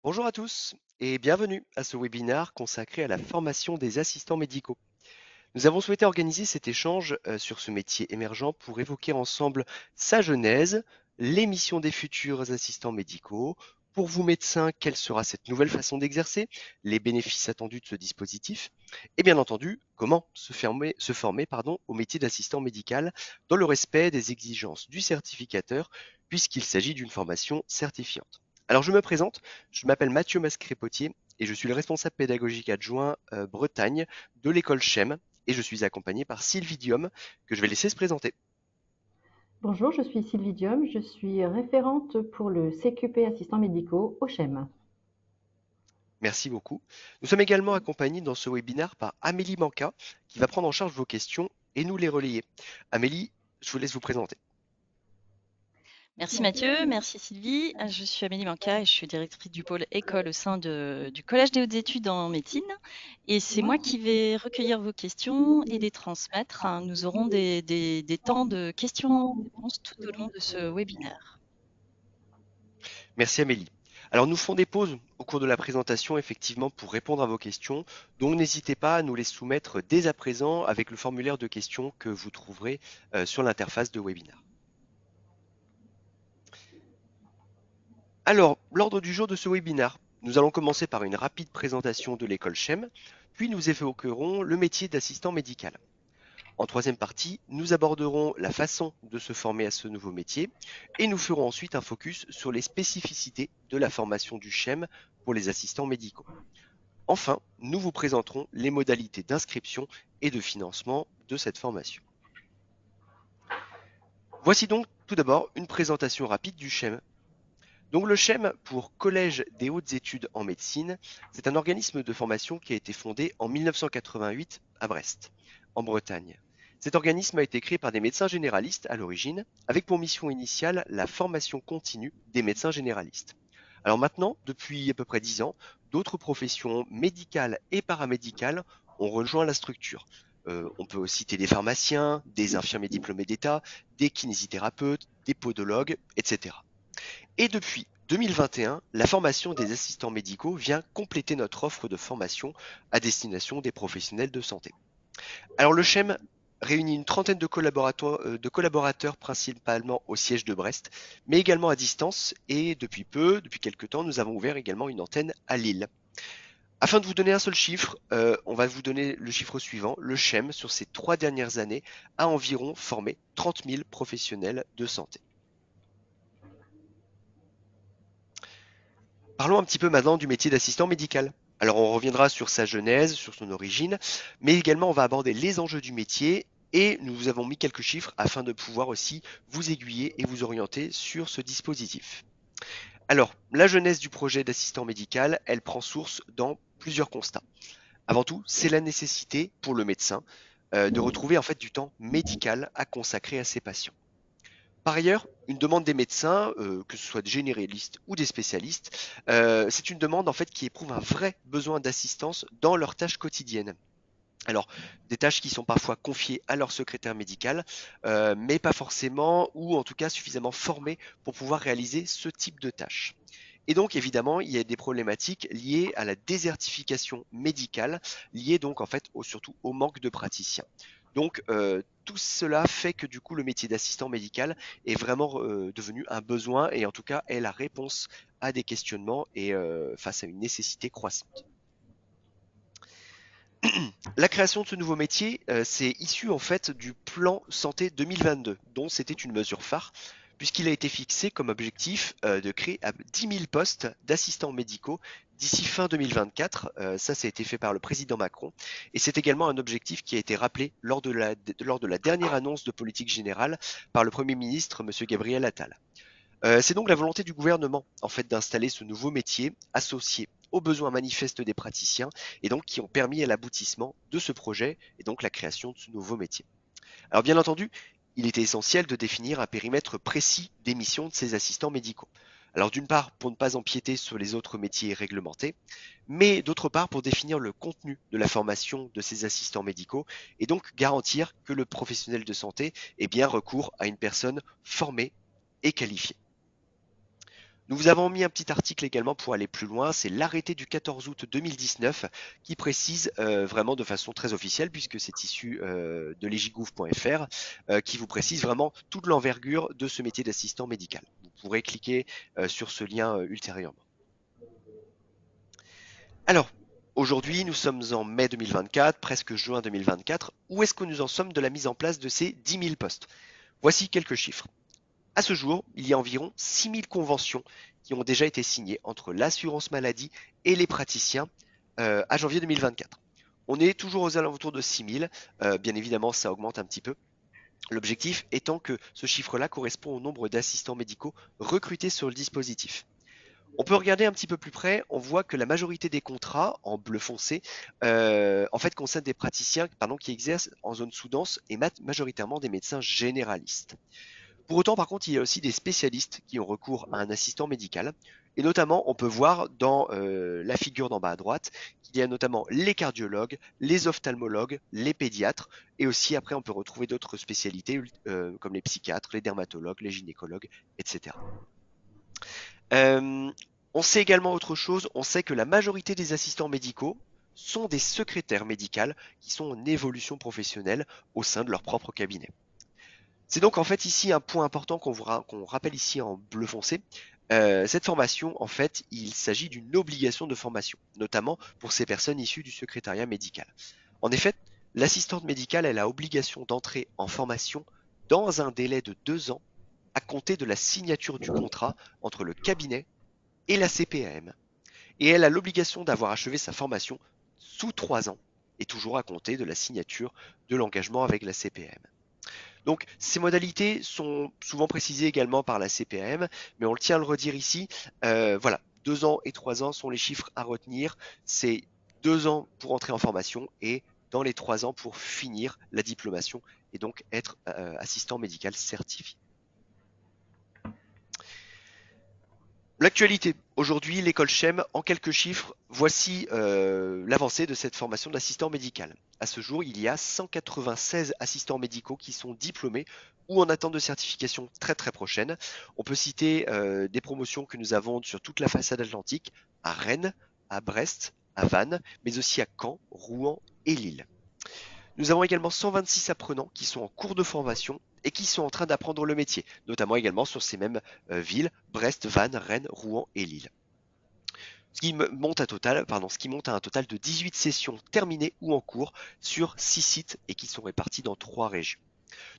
Bonjour à tous et bienvenue à ce webinaire consacré à la formation des assistants médicaux. Nous avons souhaité organiser cet échange sur ce métier émergent pour évoquer ensemble sa genèse, les missions des futurs assistants médicaux. Pour vous médecins, quelle sera cette nouvelle façon d'exercer, les bénéfices attendus de ce dispositif et bien entendu, comment se former au métier d'assistant médical dans le respect des exigences du certificateur puisqu'il s'agit d'une formation certifiante. Alors je me présente, je m'appelle Mathieu Mascret-Potier et je suis le responsable pédagogique adjoint Bretagne de l'école CHEM et je suis accompagné par Sylvie Diom, que je vais laisser se présenter. Bonjour, je suis Sylvie Diom, je suis référente pour le CQP assistants médicaux au CHEM. Merci beaucoup. Nous sommes également accompagnés dans ce webinaire par Amélie Manca, qui va prendre en charge vos questions et nous les relayer. Amélie, je vous laisse vous présenter. Merci Mathieu, merci Sylvie. Je suis Amélie Manca et je suis directrice du pôle école au sein du Collège des hautes études en médecine. Et c'est moi qui vais recueillir vos questions et les transmettre. Nous aurons des temps de questions-réponses tout au long de ce webinaire. Merci Amélie. Alors nous ferons des pauses au cours de la présentation effectivement pour répondre à vos questions, donc n'hésitez pas à nous les soumettre dès à présent avec le formulaire de questions que vous trouverez sur l'interface de webinaire. Alors, l'ordre du jour de ce webinaire, nous allons commencer par une rapide présentation de l'école CHEM, puis nous évoquerons le métier d'assistant médical. En troisième partie, nous aborderons la façon de se former à ce nouveau métier et nous ferons ensuite un focus sur les spécificités de la formation du CHEM pour les assistants médicaux. Enfin, nous vous présenterons les modalités d'inscription et de financement de cette formation. Voici donc tout d'abord une présentation rapide du CHEM. Donc le CHEM pour Collège des hautes études en médecine, c'est un organisme de formation qui a été fondé en 1988 à Brest, en Bretagne. Cet organisme a été créé par des médecins généralistes à l'origine, avec pour mission initiale la formation continue des médecins généralistes. Alors maintenant, depuis à peu près 10 ans, d'autres professions médicales et paramédicales ont rejoint la structure. On peut citer des pharmaciens, des infirmiers diplômés d'État, des kinésithérapeutes, des podologues, etc. Et depuis 2021, la formation des assistants médicaux vient compléter notre offre de formation à destination des professionnels de santé. Alors le CHEM réunit une trentaine de collaborateurs principalement au siège de Brest, mais également à distance et depuis quelques temps, nous avons ouvert également une antenne à Lille. Afin de vous donner un seul chiffre, on va vous donner le chiffre suivant. Le CHEM, sur ces 3 dernières années, a environ formé 30 000 professionnels de santé. Parlons un petit peu maintenant du métier d'assistant médical. Alors on reviendra sur sa genèse, sur son origine, mais également on va aborder les enjeux du métier et nous vous avons mis quelques chiffres afin de pouvoir aussi vous aiguiller et vous orienter sur ce dispositif. Alors, la genèse du projet d'assistant médical, elle prend source dans plusieurs constats. Avant tout, c'est la nécessité pour le médecin de retrouver en fait du temps médical à consacrer à ses patients. Par ailleurs, une demande des médecins, que ce soit des généralistes ou des spécialistes, c'est une demande en fait qui éprouve un vrai besoin d'assistance dans leurs tâches quotidiennes. Alors, des tâches qui sont parfois confiées à leur secrétaire médical, mais pas forcément, ou en tout cas suffisamment formés pour pouvoir réaliser ce type de tâches. Et donc, évidemment, il y a des problématiques liées à la désertification médicale, liées donc en fait surtout au manque de praticiens. Donc, tout cela fait que du coup, le métier d'assistant médical est vraiment devenu un besoin et en tout cas est la réponse à des questionnements et face à une nécessité croissante. La création de ce nouveau métier, c'est issu en fait du plan santé 2022, dont c'était une mesure phare, puisqu'il a été fixé comme objectif de créer 10 000 postes d'assistants médicaux d'ici fin 2024. Ça a été fait par le président Macron. Et c'est également un objectif qui a été rappelé lors de la dernière annonce de politique générale par le Premier ministre, M. Gabriel Attal. C'est donc la volonté du gouvernement en fait d'installer ce nouveau métier associé aux besoins manifestes des praticiens et donc qui ont permis à l'aboutissement de ce projet et donc la création de ce nouveau métier. Alors bien entendu, il était essentiel de définir un périmètre précis des missions de ces assistants médicaux. Alors d'une part pour ne pas empiéter sur les autres métiers réglementés, mais d'autre part pour définir le contenu de la formation de ces assistants médicaux et donc garantir que le professionnel de santé ait bien recours à une personne formée et qualifiée. Nous vous avons mis un petit article également pour aller plus loin, c'est l'arrêté du 14 août 2019 qui précise vraiment de façon très officielle, puisque c'est issu de legigouv.fr, qui vous précise vraiment toute l'envergure de ce métier d'assistant médical. Vous pourrez cliquer sur ce lien ultérieurement. Alors, aujourd'hui, nous sommes en mai 2024, presque juin 2024. Où est-ce que nous en sommes de la mise en place de ces 10 000 postes? Voici quelques chiffres. À ce jour, il y a environ 6 000 conventions qui ont déjà été signées entre l'assurance maladie et les praticiens à janvier 2024. On est toujours aux alentours de 6 000. Bien évidemment, ça augmente un petit peu. L'objectif étant que ce chiffre-là correspond au nombre d'assistants médicaux recrutés sur le dispositif. On peut regarder un petit peu plus près, on voit que la majorité des contrats, en bleu foncé, en fait concernent des praticiens qui exercent en zone sous-dense et majoritairement des médecins généralistes. Pour autant, par contre, il y a aussi des spécialistes qui ont recours à un assistant médical. Et notamment, on peut voir dans la figure d'en bas à droite qu'il y a notamment les cardiologues, les ophtalmologues, les pédiatres, et aussi après on peut retrouver d'autres spécialités comme les psychiatres, les dermatologues, les gynécologues, etc. On sait également autre chose, on sait que la majorité des assistants médicaux sont des secrétaires médicales qui sont en évolution professionnelle au sein de leur propre cabinet. C'est donc en fait ici un point important qu'on rappelle ici en bleu foncé. Cette formation, en fait, il s'agit d'une obligation de formation, notamment pour ces personnes issues du secrétariat médical. En effet, l'assistante médicale, elle a obligation d'entrer en formation dans un délai de 2 ans à compter de la signature du contrat entre le cabinet et la CPAM. Et elle a l'obligation d'avoir achevé sa formation sous 3 ans et toujours à compter de la signature de l'engagement avec la CPAM. Donc ces modalités sont souvent précisées également par la CPAM, mais on le tient à le redire ici. Voilà, 2 ans et 3 ans sont les chiffres à retenir. C'est 2 ans pour entrer en formation et dans les 3 ans pour finir la diplomation et donc être assistant médical certifié. L'actualité. Aujourd'hui, l'école Chem, en quelques chiffres, voici l'avancée de cette formation d'assistant médical. À ce jour, il y a 196 assistants médicaux qui sont diplômés ou en attente de certification très prochaine. On peut citer des promotions que nous avons sur toute la façade atlantique, à Rennes, à Brest, à Vannes, mais aussi à Caen, Rouen et Lille. Nous avons également 126 apprenants qui sont en cours de formation et qui sont en train d'apprendre le métier, notamment également sur ces mêmes villes, Brest, Vannes, Rennes, Rouen et Lille. Ce qui monte à un total de 18 sessions terminées ou en cours sur 6 sites et qui sont répartis dans 3 régions.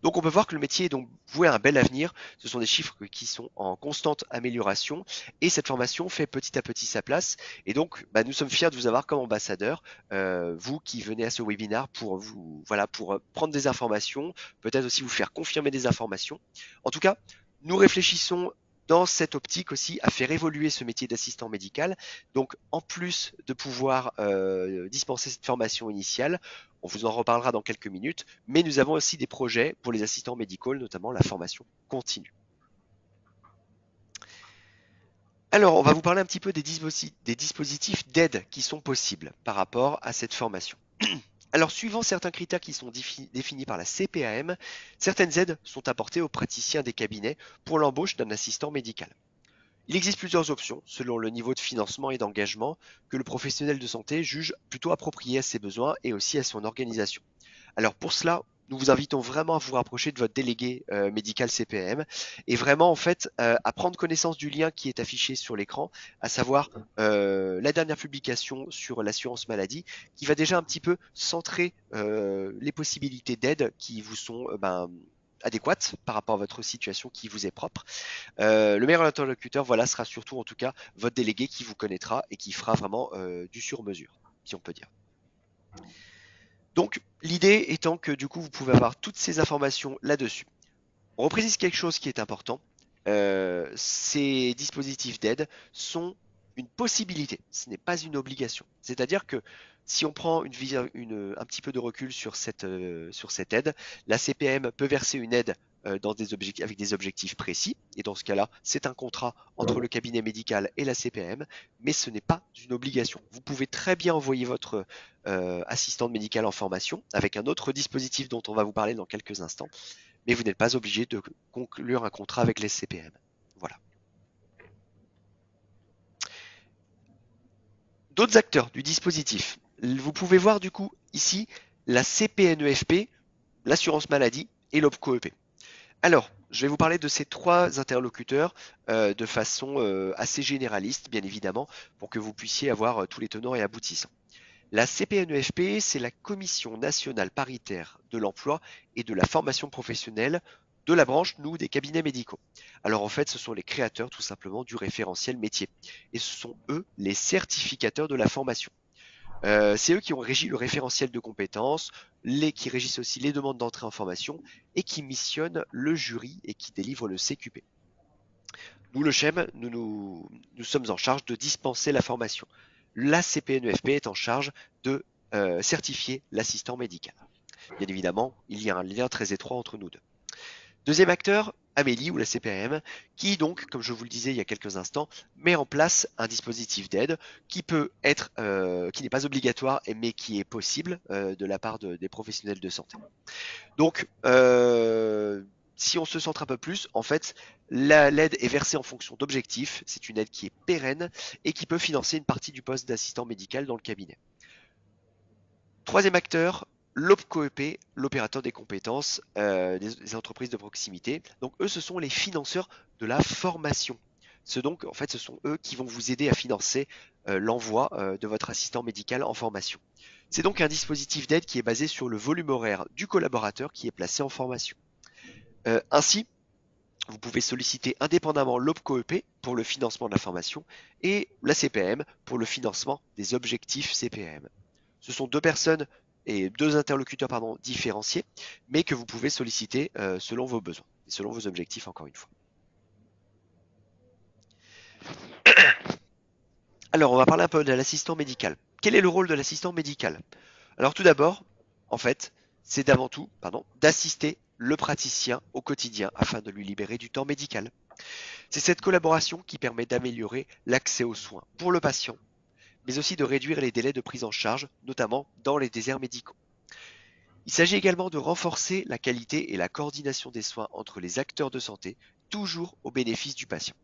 Donc on peut voir que le métier est donc voué à un bel avenir. Ce sont des chiffres qui sont en constante amélioration et cette formation fait petit à petit sa place. Et donc nous sommes fiers de vous avoir comme ambassadeur, vous qui venez à ce webinaire pour prendre des informations, peut-être aussi vous faire confirmer des informations. En tout cas, nous réfléchissons dans cette optique aussi à faire évoluer ce métier d'assistant médical. Donc en plus de pouvoir dispenser cette formation initiale, on vous en reparlera dans quelques minutes, mais nous avons aussi des projets pour les assistants médicaux, notamment la formation continue. Alors, on va vous parler un petit peu des dispositifs d'aide qui sont possibles par rapport à cette formation. Alors, suivant certains critères qui sont définis par la CPAM, certaines aides sont apportées aux praticiens des cabinets pour l'embauche d'un assistant médical. Il existe plusieurs options selon le niveau de financement et d'engagement que le professionnel de santé juge plutôt approprié à ses besoins et aussi à son organisation. Alors pour cela, nous vous invitons vraiment à vous rapprocher de votre délégué médical CPM et vraiment en fait à prendre connaissance du lien qui est affiché sur l'écran, à savoir la dernière publication sur l'assurance maladie qui va déjà un petit peu centrer les possibilités d'aide qui vous sont adéquates par rapport à votre situation qui vous est propre. Le meilleur interlocuteur, voilà, sera surtout en tout cas votre délégué qui vous connaîtra et qui fera vraiment du sur-mesure, si on peut dire. Donc l'idée étant que du coup vous pouvez avoir toutes ces informations là-dessus. On reprécise quelque chose qui est important. Ces dispositifs d'aide sont une possibilité, ce n'est pas une obligation. C'est-à-dire que si on prend un petit peu de recul sur cette aide, la CPM peut verser une aide avec des objectifs précis, et dans ce cas-là, c'est un contrat entre le cabinet médical et la CPM, mais ce n'est pas une obligation. Vous pouvez très bien envoyer votre assistante médicale en formation avec un autre dispositif dont on va vous parler dans quelques instants, mais vous n'êtes pas obligé de conclure un contrat avec les CPM. Voilà. D'autres acteurs du dispositif. Vous pouvez voir du coup ici la CPNEFP, l'assurance maladie et l'OPCO-EP. Alors, je vais vous parler de ces trois interlocuteurs de façon assez généraliste, bien évidemment, pour que vous puissiez avoir tous les tenants et aboutissants. La CPNEFP, c'est la Commission nationale paritaire de l'emploi et de la formation professionnelle de la branche, nous, des cabinets médicaux. Alors en fait, ce sont les créateurs tout simplement du référentiel métier. Et ce sont eux les certificateurs de la formation. C'est eux qui ont régi le référentiel de compétences, qui régissent aussi les demandes d'entrée en formation et qui missionnent le jury et qui délivrent le CQP. Nous, le CHEM, nous sommes en charge de dispenser la formation. La CPNEFP est en charge de certifier l'assistant médical. Bien évidemment, il y a un lien très étroit entre nous deux. Deuxième acteur, Amélie ou la CPAM, qui donc, comme je vous le disais il y a quelques instants, met en place un dispositif d'aide qui peut être, qui n'est pas obligatoire, mais qui est possible de la part des professionnels de santé. Donc, si on se centre un peu plus, en fait, l'aide est versée en fonction d'objectifs. C'est une aide qui est pérenne et qui peut financer une partie du poste d'assistant médical dans le cabinet. Troisième acteur, l'OPCO-EP, l'opérateur des compétences des entreprises de proximité. Donc eux, ce sont les financeurs de la formation. Donc, en fait, ce sont eux qui vont vous aider à financer l'envoi de votre assistant médical en formation. C'est donc un dispositif d'aide qui est basé sur le volume horaire du collaborateur qui est placé en formation. Ainsi, vous pouvez solliciter indépendamment l'OPCO-EP pour le financement de la formation et la CPM pour le financement des objectifs CPM. Ce sont deux personnes et deux interlocuteurs différenciés, mais que vous pouvez solliciter selon vos besoins et selon vos objectifs, encore une fois. Alors, on va parler un peu de l'assistant médical. Quel est le rôle de l'assistant médical? Alors, tout d'abord, en fait, c'est d'avant tout, d'assister le praticien au quotidien afin de lui libérer du temps médical. C'est cette collaboration qui permet d'améliorer l'accès aux soins pour le patient, mais aussi de réduire les délais de prise en charge, notamment dans les déserts médicaux. Il s'agit également de renforcer la qualité et la coordination des soins entre les acteurs de santé, toujours au bénéfice du patient.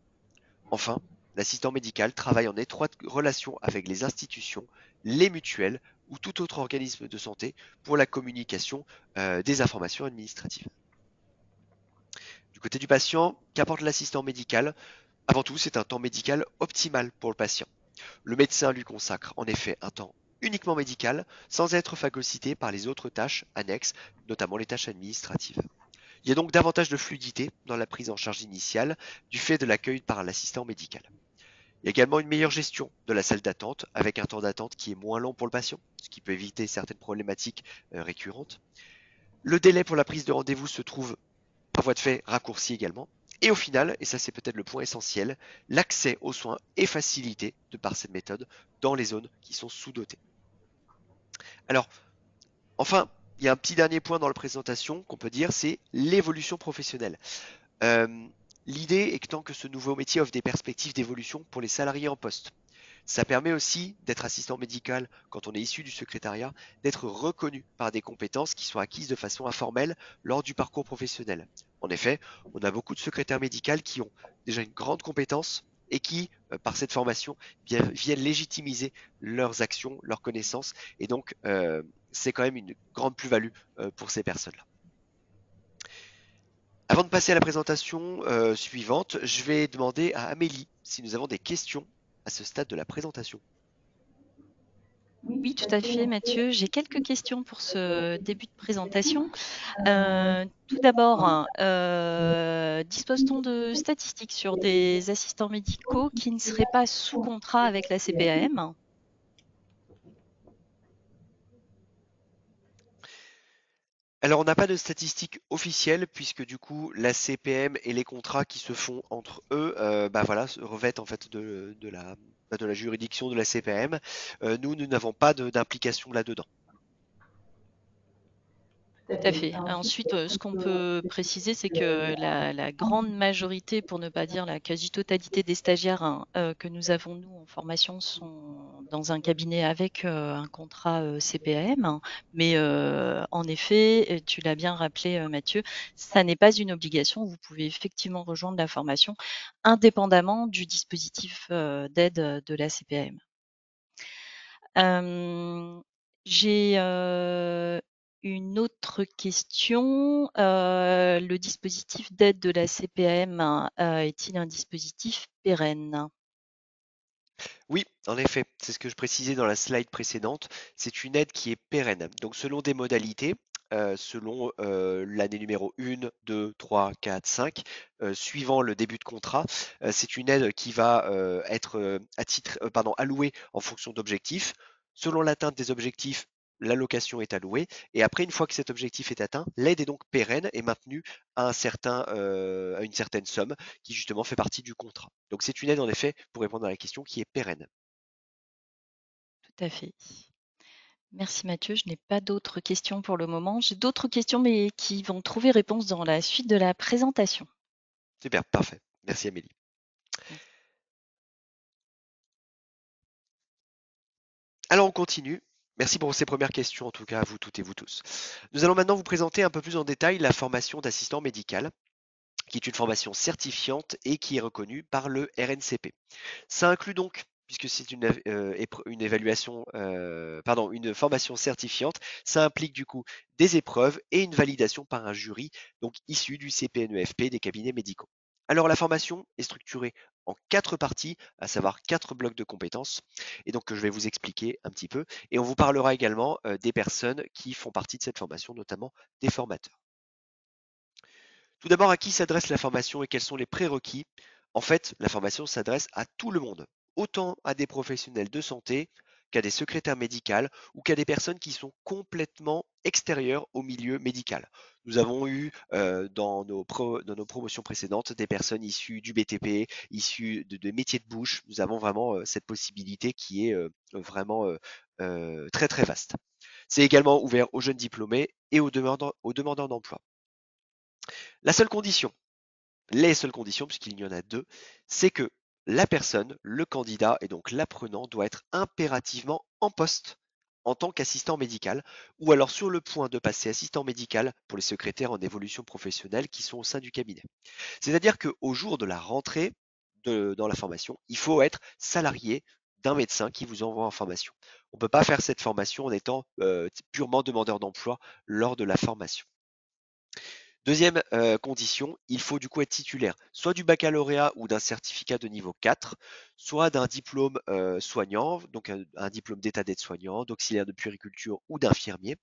Enfin, l'assistant médical travaille en étroite relation avec les institutions, les mutuelles ou tout autre organisme de santé pour la communication des informations administratives. Du côté du patient, qu'apporte l'assistant médical? Avant tout, c'est un temps médical optimal pour le patient. Le médecin lui consacre en effet un temps uniquement médical, sans être phagocyté par les autres tâches annexes, notamment les tâches administratives. Il y a donc davantage de fluidité dans la prise en charge initiale du fait de l'accueil par l'assistant médical. Il y a également une meilleure gestion de la salle d'attente avec un temps d'attente qui est moins long pour le patient, ce qui peut éviter certaines problématiques récurrentes. Le délai pour la prise de rendez-vous se trouve par voie de fait raccourci également. Et au final, et ça c'est peut-être le point essentiel, l'accès aux soins est facilité de par cette méthode dans les zones qui sont sous-dotées. Alors, enfin, il y a un petit dernier point dans la présentation qu'on peut dire, c'est l'évolution professionnelle. L'idée étant que ce nouveau métier offre des perspectives d'évolution pour les salariés en poste. Ça permet aussi d'être assistant médical quand on est issu du secrétariat, d'être reconnu par des compétences qui sont acquises de façon informelle lors du parcours professionnel. En effet, on a beaucoup de secrétaires médicaux qui ont déjà une grande compétence et qui, par cette formation, viennent légitimiser leurs actions, leurs connaissances. Et donc, c'est quand même une grande plus-value pour ces personnes-là. Avant de passer à la présentation suivante, je vais demander à Amélie si nous avons des questions à ce stade de la présentation. Oui, tout à fait, Mathieu. J'ai quelques questions pour ce début de présentation. Tout d'abord, dispose-t-on de statistiques sur des assistants médicaux qui ne seraient pas sous contrat avec la CPAM? Alors, on n'a pas de statistiques officielles puisque du coup, la CPM et les contrats qui se font entre eux, revêtent en fait de la juridiction de la CPM. Nous n'avons pas d'implication là-dedans. Tout à fait. Ensuite, ce qu'on peut préciser, c'est que la grande majorité, pour ne pas dire la quasi-totalité des stagiaires que nous avons, nous, en formation, sont dans un cabinet avec un contrat CPAM. Mais en effet, tu l'as bien rappelé, Mathieu, ça n'est pas une obligation. Vous pouvez effectivement rejoindre la formation indépendamment du dispositif d'aide de la CPAM. J'ai une autre question. Le dispositif d'aide de la CPAM est-il un dispositif pérenne? Oui, en effet, c'est ce que je précisais dans la slide précédente. C'est une aide qui est pérenne. Donc selon des modalités, selon l'année numéro 1, 2, 3, 4, 5, suivant le début de contrat, c'est une aide qui va être allouée en fonction d'objectifs. Selon l'atteinte des objectifs, l'allocation est allouée. Et après, une fois que cet objectif est atteint, l'aide est donc pérenne et maintenue à une certaine somme qui justement fait partie du contrat. Donc c'est une aide en effet, pour répondre à la question, qui est pérenne. Tout à fait. Merci Mathieu, je n'ai pas d'autres questions pour le moment. J'ai d'autres questions, mais qui vont trouver réponse dans la suite de la présentation. Super, parfait. Merci Amélie. Merci. Alors on continue. Merci pour ces premières questions, en tout cas à vous toutes et vous tous. Nous allons maintenant vous présenter un peu plus en détail la formation d'assistant médical, qui est une formation certifiante et qui est reconnue par le RNCP. Ça inclut donc, puisque c'est une évaluation, une formation certifiante, ça implique du coup des épreuves et une validation par un jury, donc issu du CPNEFP des cabinets médicaux. Alors la formation est structurée en 4 parties, à savoir 4 blocs de compétences, et donc que je vais vous expliquer un petit peu, et on vous parlera également des personnes qui font partie de cette formation, notamment des formateurs. Tout d'abord, à qui s'adresse la formation et quels sont les prérequis? En fait, la formation s'adresse à tout le monde, autant à des professionnels de santé qu'à des secrétaires médicales ou qu'à des personnes qui sont complètement extérieures au milieu médical. Nous avons eu dans nos promotions précédentes des personnes issues du BTP, issues de métiers de bouche. Nous avons vraiment cette possibilité qui est vraiment très très vaste. C'est également ouvert aux jeunes diplômés et aux demandeurs d'emploi. La seule condition, les seules conditions, puisqu'il y en a deux, c'est que la personne, le candidat et donc l'apprenant doit être impérativement en poste en tant qu'assistant médical ou alors sur le point de passer assistant médical pour les secrétaires en évolution professionnelle qui sont au sein du cabinet. C'est-à-dire qu'au jour de la rentrée dans la formation, il faut être salarié d'un médecin qui vous envoie en formation. On ne peut pas faire cette formation en étant purement demandeur d'emploi lors de la formation. Deuxième condition, il faut du coup être titulaire soit du baccalauréat ou d'un certificat de niveau 4, soit d'un diplôme soignant, donc un diplôme d'état d'aide-soignant, d'auxiliaire de puériculture ou d'infirmier,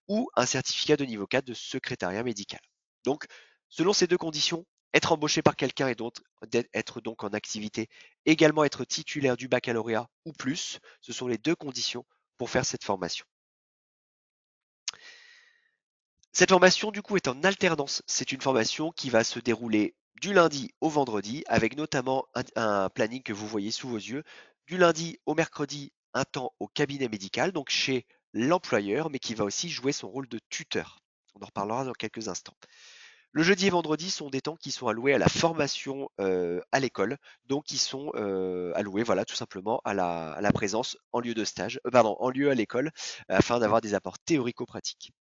ou un certificat de niveau 4 de secrétariat médical. Donc, selon ces deux conditions, être embauché par quelqu'un et d'autres, être donc en activité, également être titulaire du baccalauréat ou plus, ce sont les deux conditions pour faire cette formation. Cette formation, du coup, est en alternance. C'est une formation qui va se dérouler du lundi au vendredi, avec notamment un planning que vous voyez sous vos yeux. Du lundi au mercredi, un temps au cabinet médical, donc chez l'employeur, mais qui va aussi jouer son rôle de tuteur. On en reparlera dans quelques instants. Le jeudi et vendredi sont des temps qui sont alloués à la formation à l'école, donc qui sont alloués, voilà, tout simplement à la présence en lieu de stage, en lieu à l'école, afin d'avoir des apports théorico-pratiques.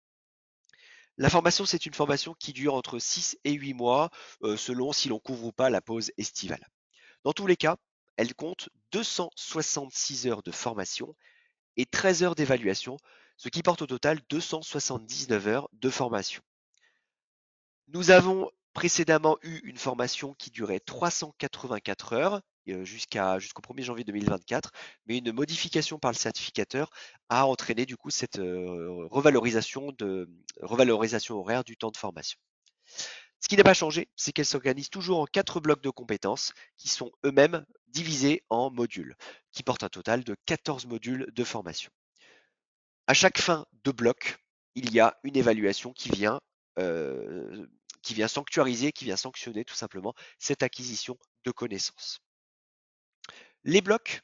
La formation, c'est une formation qui dure entre 6 et 8 mois, selon si l'on couvre ou pas la pause estivale. Dans tous les cas, elle compte 266 heures de formation et 13 heures d'évaluation, ce qui porte au total 279 heures de formation. Nous avons précédemment eu une formation qui durait 384 heures jusqu'au 1er janvier 2024, mais une modification par le certificateur a entraîné du coup cette revalorisation horaire du temps de formation. Ce qui n'a pas changé, c'est qu'elle s'organise toujours en 4 blocs de compétences qui sont eux-mêmes divisés en modules, qui portent un total de 14 modules de formation. À chaque fin de bloc, il y a une évaluation euh, qui vient sanctuariser, qui vient sanctionner tout simplement cette acquisition de connaissances. Les blocs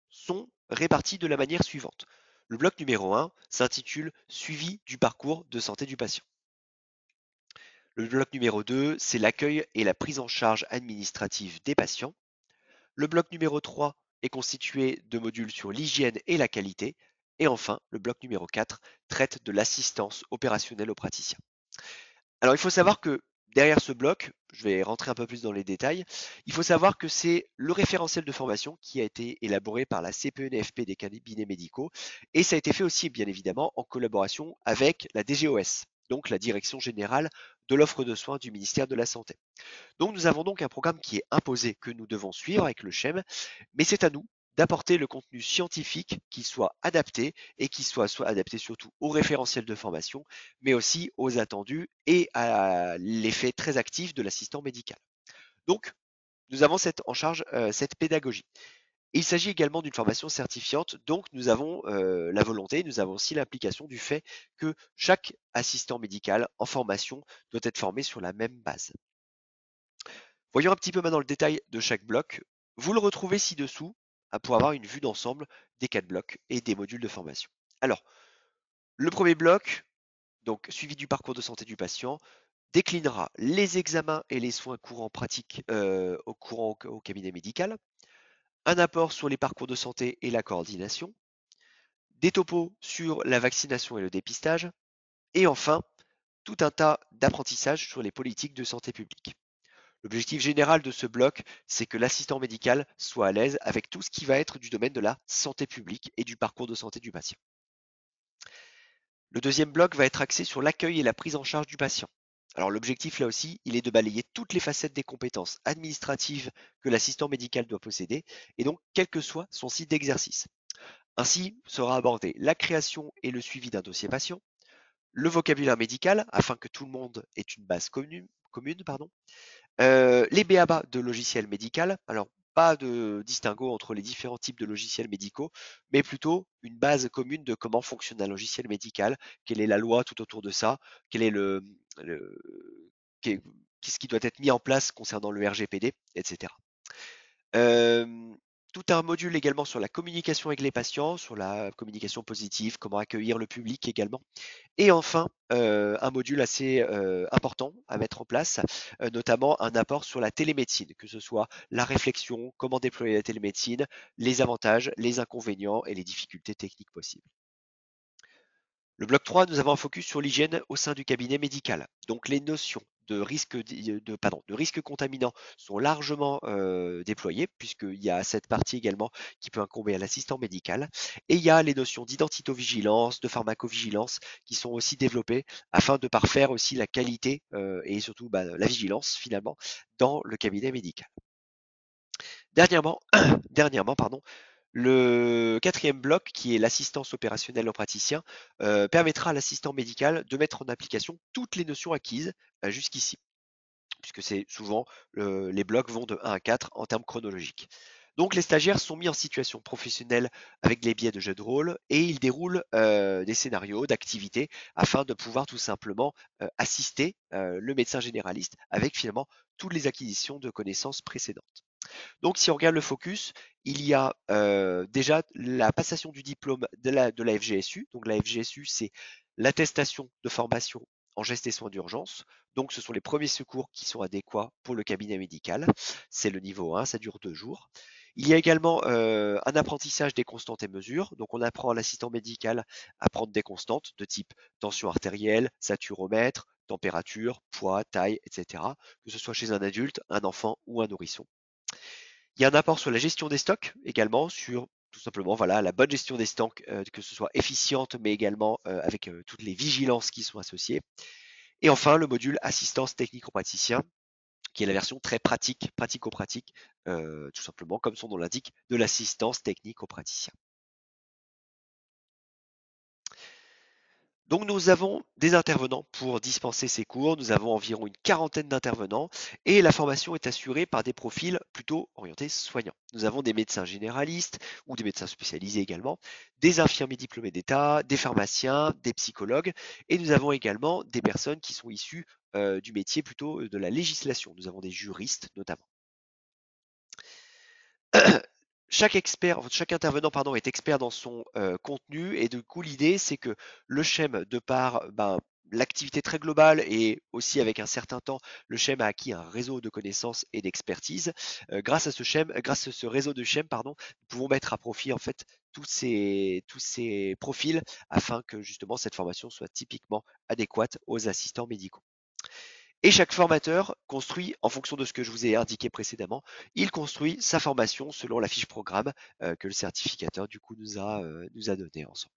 sont répartis de la manière suivante. Le bloc numéro 1 s'intitule Suivi du parcours de santé du patient. Le bloc numéro 2, c'est l'accueil et la prise en charge administrative des patients. Le bloc numéro 3 est constitué de modules sur l'hygiène et la qualité. Et enfin, le bloc numéro 4 traite de l'assistance opérationnelle aux praticiens. Alors, il faut savoir que derrière ce bloc, je vais rentrer un peu plus dans les détails, il faut savoir que c'est le référentiel de formation qui a été élaboré par la CPE-NFP des cabinets médicaux et ça a été fait aussi bien évidemment en collaboration avec la DGOS, donc la Direction générale de l'offre de soins du ministère de la Santé. Donc nous avons donc un programme qui est imposé, que nous devons suivre avec le SHEM, mais c'est à nous d'apporter le contenu scientifique qui soit adapté et qui soit adapté surtout aux référentiels de formation, mais aussi aux attendus et à l'effet très actif de l'assistant médical. Donc, nous avons en charge cette pédagogie. Il s'agit également d'une formation certifiante, donc nous avons la volonté, nous avons aussi l'implication du fait que chaque assistant médical en formation doit être formé sur la même base. Voyons un petit peu maintenant le détail de chaque bloc. Vous le retrouvez ci-dessous pour avoir une vue d'ensemble des 4 blocs et des modules de formation. Alors, le premier bloc, donc suivi du parcours de santé du patient, déclinera les examens et les soins courants pratiques au cabinet médical, un apport sur les parcours de santé et la coordination, des topos sur la vaccination et le dépistage, et enfin, tout un tas d'apprentissages sur les politiques de santé publique. L'objectif général de ce bloc, c'est que l'assistant médical soit à l'aise avec tout ce qui va être du domaine de la santé publique et du parcours de santé du patient. Le deuxième bloc va être axé sur l'accueil et la prise en charge du patient. Alors l'objectif là aussi, il est de balayer toutes les facettes des compétences administratives que l'assistant médical doit posséder, et donc quel que soit son site d'exercice. Ainsi sera abordé la création et le suivi d'un dossier patient, le vocabulaire médical, afin que tout le monde ait une base commune, les BABA de logiciels médical, alors pas de distinguo entre les différents types de logiciels médicaux, mais plutôt une base commune de comment fonctionne un logiciel médical, quelle est la loi tout autour de ça, quel est le qu'est-ce qui doit être mis en place concernant le RGPD, etc. Euh, Tout un module également sur la communication avec les patients, sur la communication positive, comment accueillir le public également. Et enfin, un module assez important à mettre en place, notamment un apport sur la télémédecine, que ce soit la réflexion, comment déployer la télémédecine, les avantages, les inconvénients et les difficultés techniques possibles. Le bloc 3, nous avons un focus sur l'hygiène au sein du cabinet médical. Donc les notions de risque contaminant sont largement déployées, puisqu'il y a cette partie également qui peut incomber à l'assistant médical. Et il y a les notions d'identitovigilance, de pharmacovigilance qui sont aussi développées afin de parfaire aussi la qualité et surtout la vigilance finalement dans le cabinet médical. Dernièrement, pardon, le quatrième bloc, qui est l'assistance opérationnelle au praticien, permettra à l'assistant médical de mettre en application toutes les notions acquises jusqu'ici, puisque c'est souvent les blocs vont de 1 à 4 en termes chronologiques. Donc les stagiaires sont mis en situation professionnelle avec les biais de jeux de rôle et ils déroulent des scénarios d'activités afin de pouvoir tout simplement assister le médecin généraliste avec finalement toutes les acquisitions de connaissances précédentes. Donc, si on regarde le focus, il y a déjà la passation du diplôme de la FGSU. Donc, la FGSU, c'est l'attestation de formation en gestes et soins d'urgence. Donc, ce sont les premiers secours qui sont adéquats pour le cabinet médical. C'est le niveau 1, ça dure 2 jours. Il y a également un apprentissage des constantes et mesures. Donc, on apprend à l'assistant médical à prendre des constantes de type tension artérielle, saturomètre, température, poids, taille, etc. Que ce soit chez un adulte, un enfant ou un nourrisson. Il y a un apport sur la gestion des stocks également, sur tout simplement voilà, la bonne gestion des stocks, que ce soit efficiente, mais également avec toutes les vigilances qui sont associées. Et enfin, le module assistance technique au praticien, qui est la version très pratique, pratico-pratique, tout simplement, comme son nom l'indique, de l'assistance technique au praticien. Donc nous avons des intervenants pour dispenser ces cours, nous avons environ une quarantaine d'intervenants et la formation est assurée par des profils plutôt orientés soignants. Nous avons des médecins généralistes ou des médecins spécialisés également, des infirmiers diplômés d'État, des pharmaciens, des psychologues et nous avons également des personnes qui sont issues du métier plutôt de la législation. Nous avons des juristes notamment. Chaque intervenant est expert dans son contenu et du coup l'idée c'est que le SHEM, de par l'activité très globale et aussi avec un certain temps, le SHEM a acquis un réseau de connaissances et d'expertise. Grâce à ce réseau de SHEM, nous pouvons mettre à profit en fait tous ces profils afin que justement cette formation soit typiquement adéquate aux assistants médicaux. Et chaque formateur construit, en fonction de ce que je vous ai indiqué précédemment, il construit sa formation selon la fiche programme que le certificateur du coup nous a donné ensemble.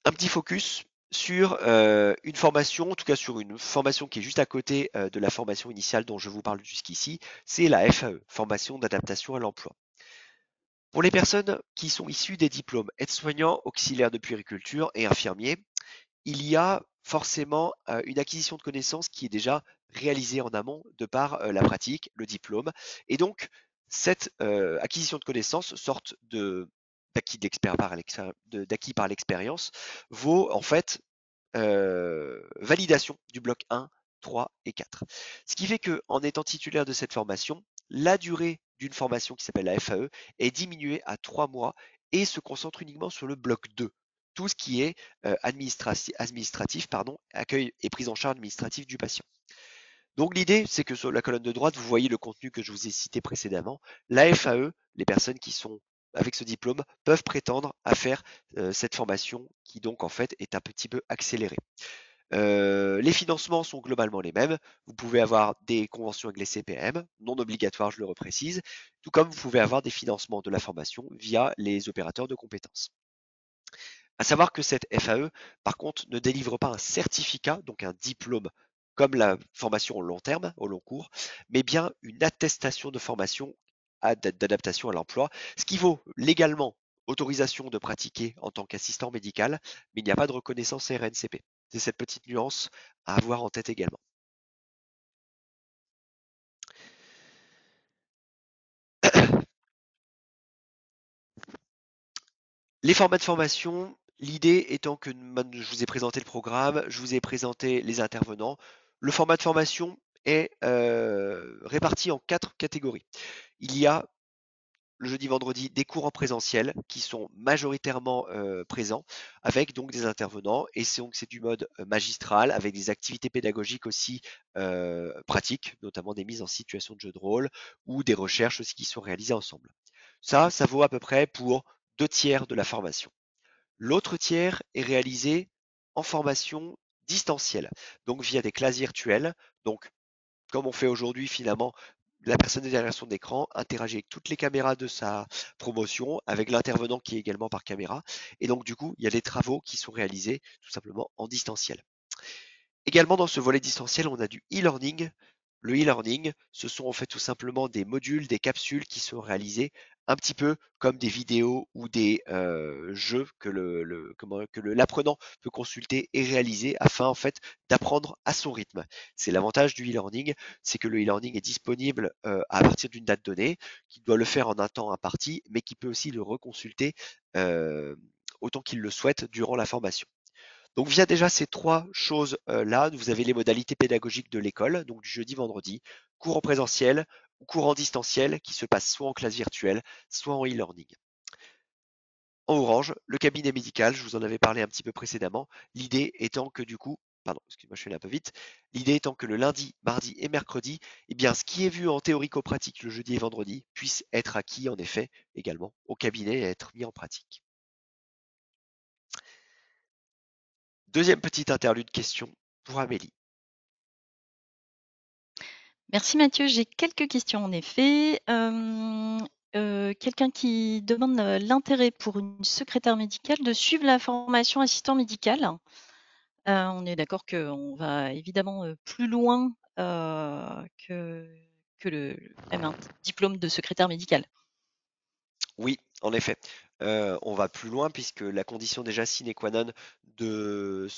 Un petit focus sur une formation, en tout cas sur une formation qui est juste à côté de la formation initiale dont je vous parle jusqu'ici, c'est la FAE, formation d'adaptation à l'emploi. Pour les personnes qui sont issues des diplômes aides-soignants, auxiliaires de puériculture et infirmiers, il y a forcément une acquisition de connaissances qui est déjà réalisée en amont de par la pratique, le diplôme. Et donc, cette acquisition de connaissances, sorte d'acquis par l'expérience, vaut en fait validation du bloc 1, 3 et 4. Ce qui fait que, en étant titulaire de cette formation, la durée d'une formation qui s'appelle la FAE est diminuée à 3 mois et se concentre uniquement sur le bloc 2, tout ce qui est administratif, accueil et prise en charge administrative du patient. Donc l'idée, c'est que sur la colonne de droite, vous voyez le contenu que je vous ai cité précédemment. La FAE, les personnes qui sont avec ce diplôme peuvent prétendre à faire cette formation qui donc en fait est un petit peu accélérée. Les financements sont globalement les mêmes. Vous pouvez avoir des conventions avec les CPM, non obligatoires, je le reprécise, tout comme vous pouvez avoir des financements de la formation via les opérateurs de compétences. À savoir que cette FAE, par contre, ne délivre pas un certificat, donc un diplôme comme la formation au long terme, au long cours, mais bien une attestation de formation d'adaptation à l'emploi, ce qui vaut légalement autorisation de pratiquer en tant qu'assistant médical, mais il n'y a pas de reconnaissance RNCP. C'est cette petite nuance à avoir en tête également. Les formats de formation, l'idée étant que je vous ai présenté le programme, je vous ai présenté les intervenants. Le format de formation est réparti en 4 catégories. Il y a le jeudi-vendredi des cours en présentiel qui sont majoritairement présents avec donc des intervenants et c'est du mode magistral avec des activités pédagogiques aussi pratiques, notamment des mises en situation de jeu de rôle ou des recherches aussi qui sont réalisées ensemble. Ça vaut à peu près pour 2/3 de la formation. L'autre tiers est réalisé en formation distancielle, donc via des classes virtuelles. Donc, comme on fait aujourd'hui, finalement, la personne est derrière son écran, interagit avec toutes les caméras de sa promotion, avec l'intervenant qui est également par caméra. Et donc, du coup, il y a des travaux qui sont réalisés tout simplement en distanciel. Également, dans ce volet distanciel, on a du e-learning. Le e-learning, ce sont en fait tout simplement des modules, des capsules qui sont réalisées un petit peu comme des vidéos ou des jeux que l'apprenant peut consulter et réaliser afin en fait d'apprendre à son rythme. C'est l'avantage du e-learning, c'est que le e-learning est disponible à partir d'une date donnée, qu'il doit le faire en un temps imparti, mais qui peut aussi le reconsulter autant qu'il le souhaite durant la formation. Donc via déjà ces 3 choses-là, vous avez les modalités pédagogiques de l'école, donc du jeudi, vendredi, cours en présentiel ou cours en distanciel qui se passent soit en classe virtuelle, soit en e-learning. En orange, le cabinet médical, je vous en avais parlé un petit peu précédemment, l'idée étant que du coup, pardon, excusez-moi, je suis allé un peu vite, l'idée étant que le lundi, mardi et mercredi, eh bien, ce qui est vu en théorico-pratique le jeudi et vendredi puisse être acquis en effet également au cabinet et être mis en pratique. Deuxième petite interlude question pour Amélie. Merci Mathieu. J'ai quelques questions en effet. Quelqu'un qui demande l'intérêt pour une secrétaire médicale de suivre la formation assistant médical. On est d'accord qu'on va évidemment plus loin que le même un diplôme de secrétaire médical. Oui, en effet. On va plus loin puisque la condition déjà sine qua non de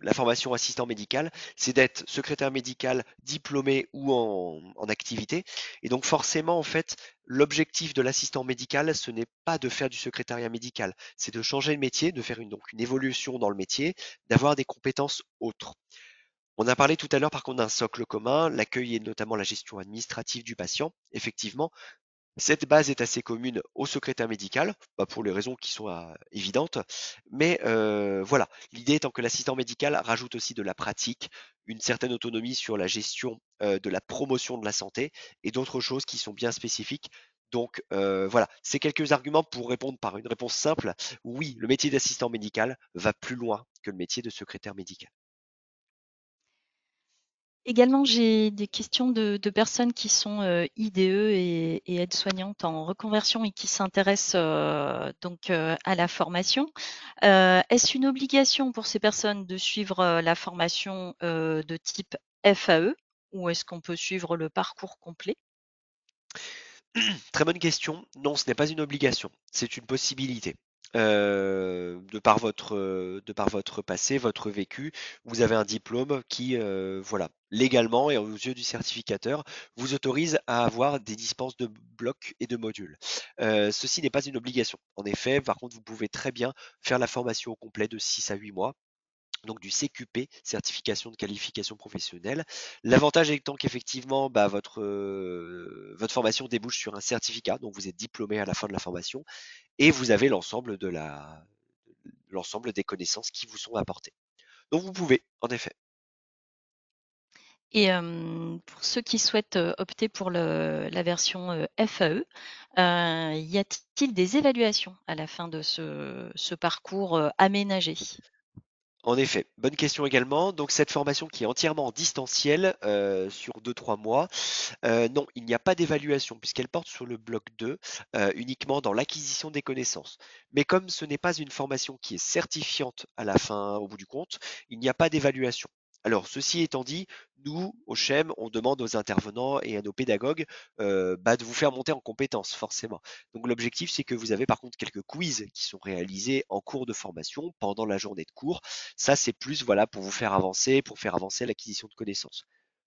la formation assistant médical, c'est d'être secrétaire médical diplômé ou en activité. Et donc forcément, en fait, l'objectif de l'assistant médical, ce n'est pas de faire du secrétariat médical, c'est de changer de métier, de faire donc une évolution dans le métier, d'avoir des compétences autres. On a parlé tout à l'heure par contre d'un socle commun, l'accueil et notamment la gestion administrative du patient. Effectivement, cette base est assez commune au secrétaire médical, pour les raisons qui sont évidentes, mais voilà, l'idée étant que l'assistant médical rajoute aussi de la pratique, une certaine autonomie sur la gestion de la promotion de la santé et d'autres choses qui sont bien spécifiques Donc voilà, c'est quelques arguments pour répondre par une réponse simple. Oui, le métier d'assistant médical va plus loin que le métier de secrétaire médical. Également, j'ai des questions de personnes qui sont IDE et aides-soignantes en reconversion et qui s'intéressent donc à la formation. Est-ce une obligation pour ces personnes de suivre la formation de type FAE ou est-ce qu'on peut suivre le parcours complet? Très bonne question. Non, ce n'est pas une obligation, c'est une possibilité. De par votre passé, votre vécu, vous avez un diplôme qui, voilà, légalement et aux yeux du certificateur, vous autorise à avoir des dispenses de blocs et de modules. Ceci n'est pas une obligation. En effet, par contre, vous pouvez très bien faire la formation au complet de 6 à 8 mois, donc du CQP, certification de qualification professionnelle. L'avantage étant qu'effectivement, bah, votre formation débouche sur un certificat, donc vous êtes diplômé à la fin de la formation, et vous avez l'ensemble des connaissances qui vous sont apportées. Donc vous pouvez, en effet. Et pour ceux qui souhaitent opter pour la version FAE, y a-t-il des évaluations à la fin de ce parcours aménagé? En effet, bonne question également. Donc cette formation qui est entièrement en distanciel sur 2-3 mois, non, il n'y a pas d'évaluation puisqu'elle porte sur le bloc 2, uniquement dans l'acquisition des connaissances. Mais comme ce n'est pas une formation qui est certifiante à la fin, au bout du compte, il n'y a pas d'évaluation. Alors, ceci étant dit, nous, au CHEM, on demande aux intervenants et à nos pédagogues bah, de vous faire monter en compétences, forcément. Donc l'objectif, c'est que vous avez par contre quelques quiz qui sont réalisés en cours de formation pendant la journée de cours. Ça, c'est plus voilà, pour vous faire avancer, pour faire avancer l'acquisition de connaissances.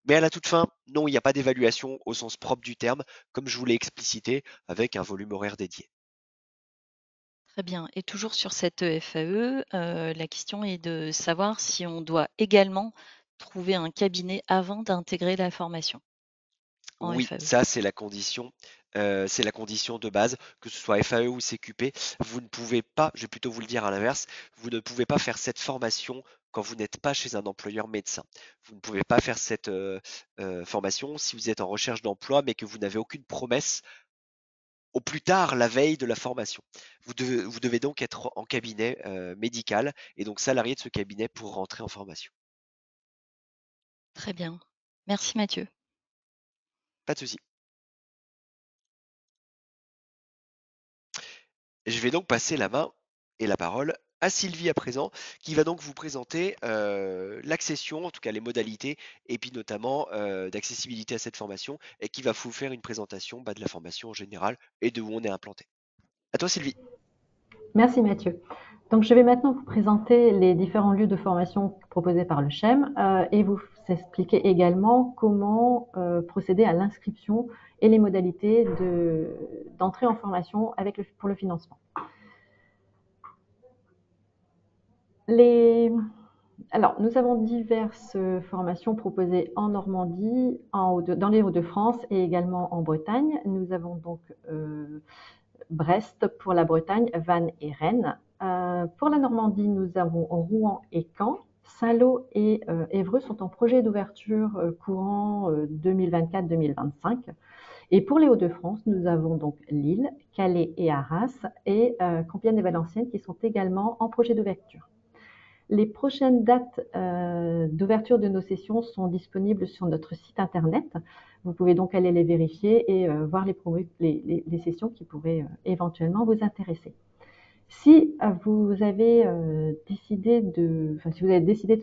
Mais à la toute fin, non, il n'y a pas d'évaluation au sens propre du terme, comme je vous l'ai explicité, avec un volume horaire dédié. Très bien. Et toujours sur cette FAE, la question est de savoir si on doit également trouver un cabinet avant d'intégrer la formation en Oui, FAE. ça c'est la condition de base, que ce soit FAE ou CQP. Vous ne pouvez pas, je vais plutôt vous le dire à l'inverse, vous ne pouvez pas faire cette formation quand vous n'êtes pas chez un employeur médecin. Vous ne pouvez pas faire cette formation si vous êtes en recherche d'emploi, mais que vous n'avez aucune promesse au plus tard la veille de la formation. Vous devez donc être en cabinet médical et donc salarié de ce cabinet pour rentrer en formation. Très bien. Merci Mathieu. Pas de souci. Je vais donc passer la main et la parole à Sylvie à présent, qui va donc vous présenter l'accession, en tout cas les modalités, et puis notamment d'accessibilité à cette formation, et qui va vous faire une présentation bah, de la formation en général et de où on est implanté. À toi Sylvie. Merci Mathieu. Donc, je vais maintenant vous présenter les différents lieux de formation proposés par le CHEM et vous expliquer également comment procéder à l'inscription et les modalités d'entrée en formation pour le financement. Alors, nous avons diverses formations proposées en Normandie, dans les Hauts-de-France et également en Bretagne. Nous avons donc Brest pour la Bretagne, Vannes et Rennes. Pour la Normandie, nous avons Rouen et Caen. Saint-Lô et Évreux sont en projet d'ouverture courant 2024-2025. Et pour les Hauts-de-France, nous avons donc Lille, Calais et Arras et Compiègne et Valenciennes qui sont également en projet d'ouverture. Les prochaines dates d'ouverture de nos sessions sont disponibles sur notre site internet. Vous pouvez donc aller les vérifier et voir les sessions qui pourraient éventuellement vous intéresser. Si vous avez décidé de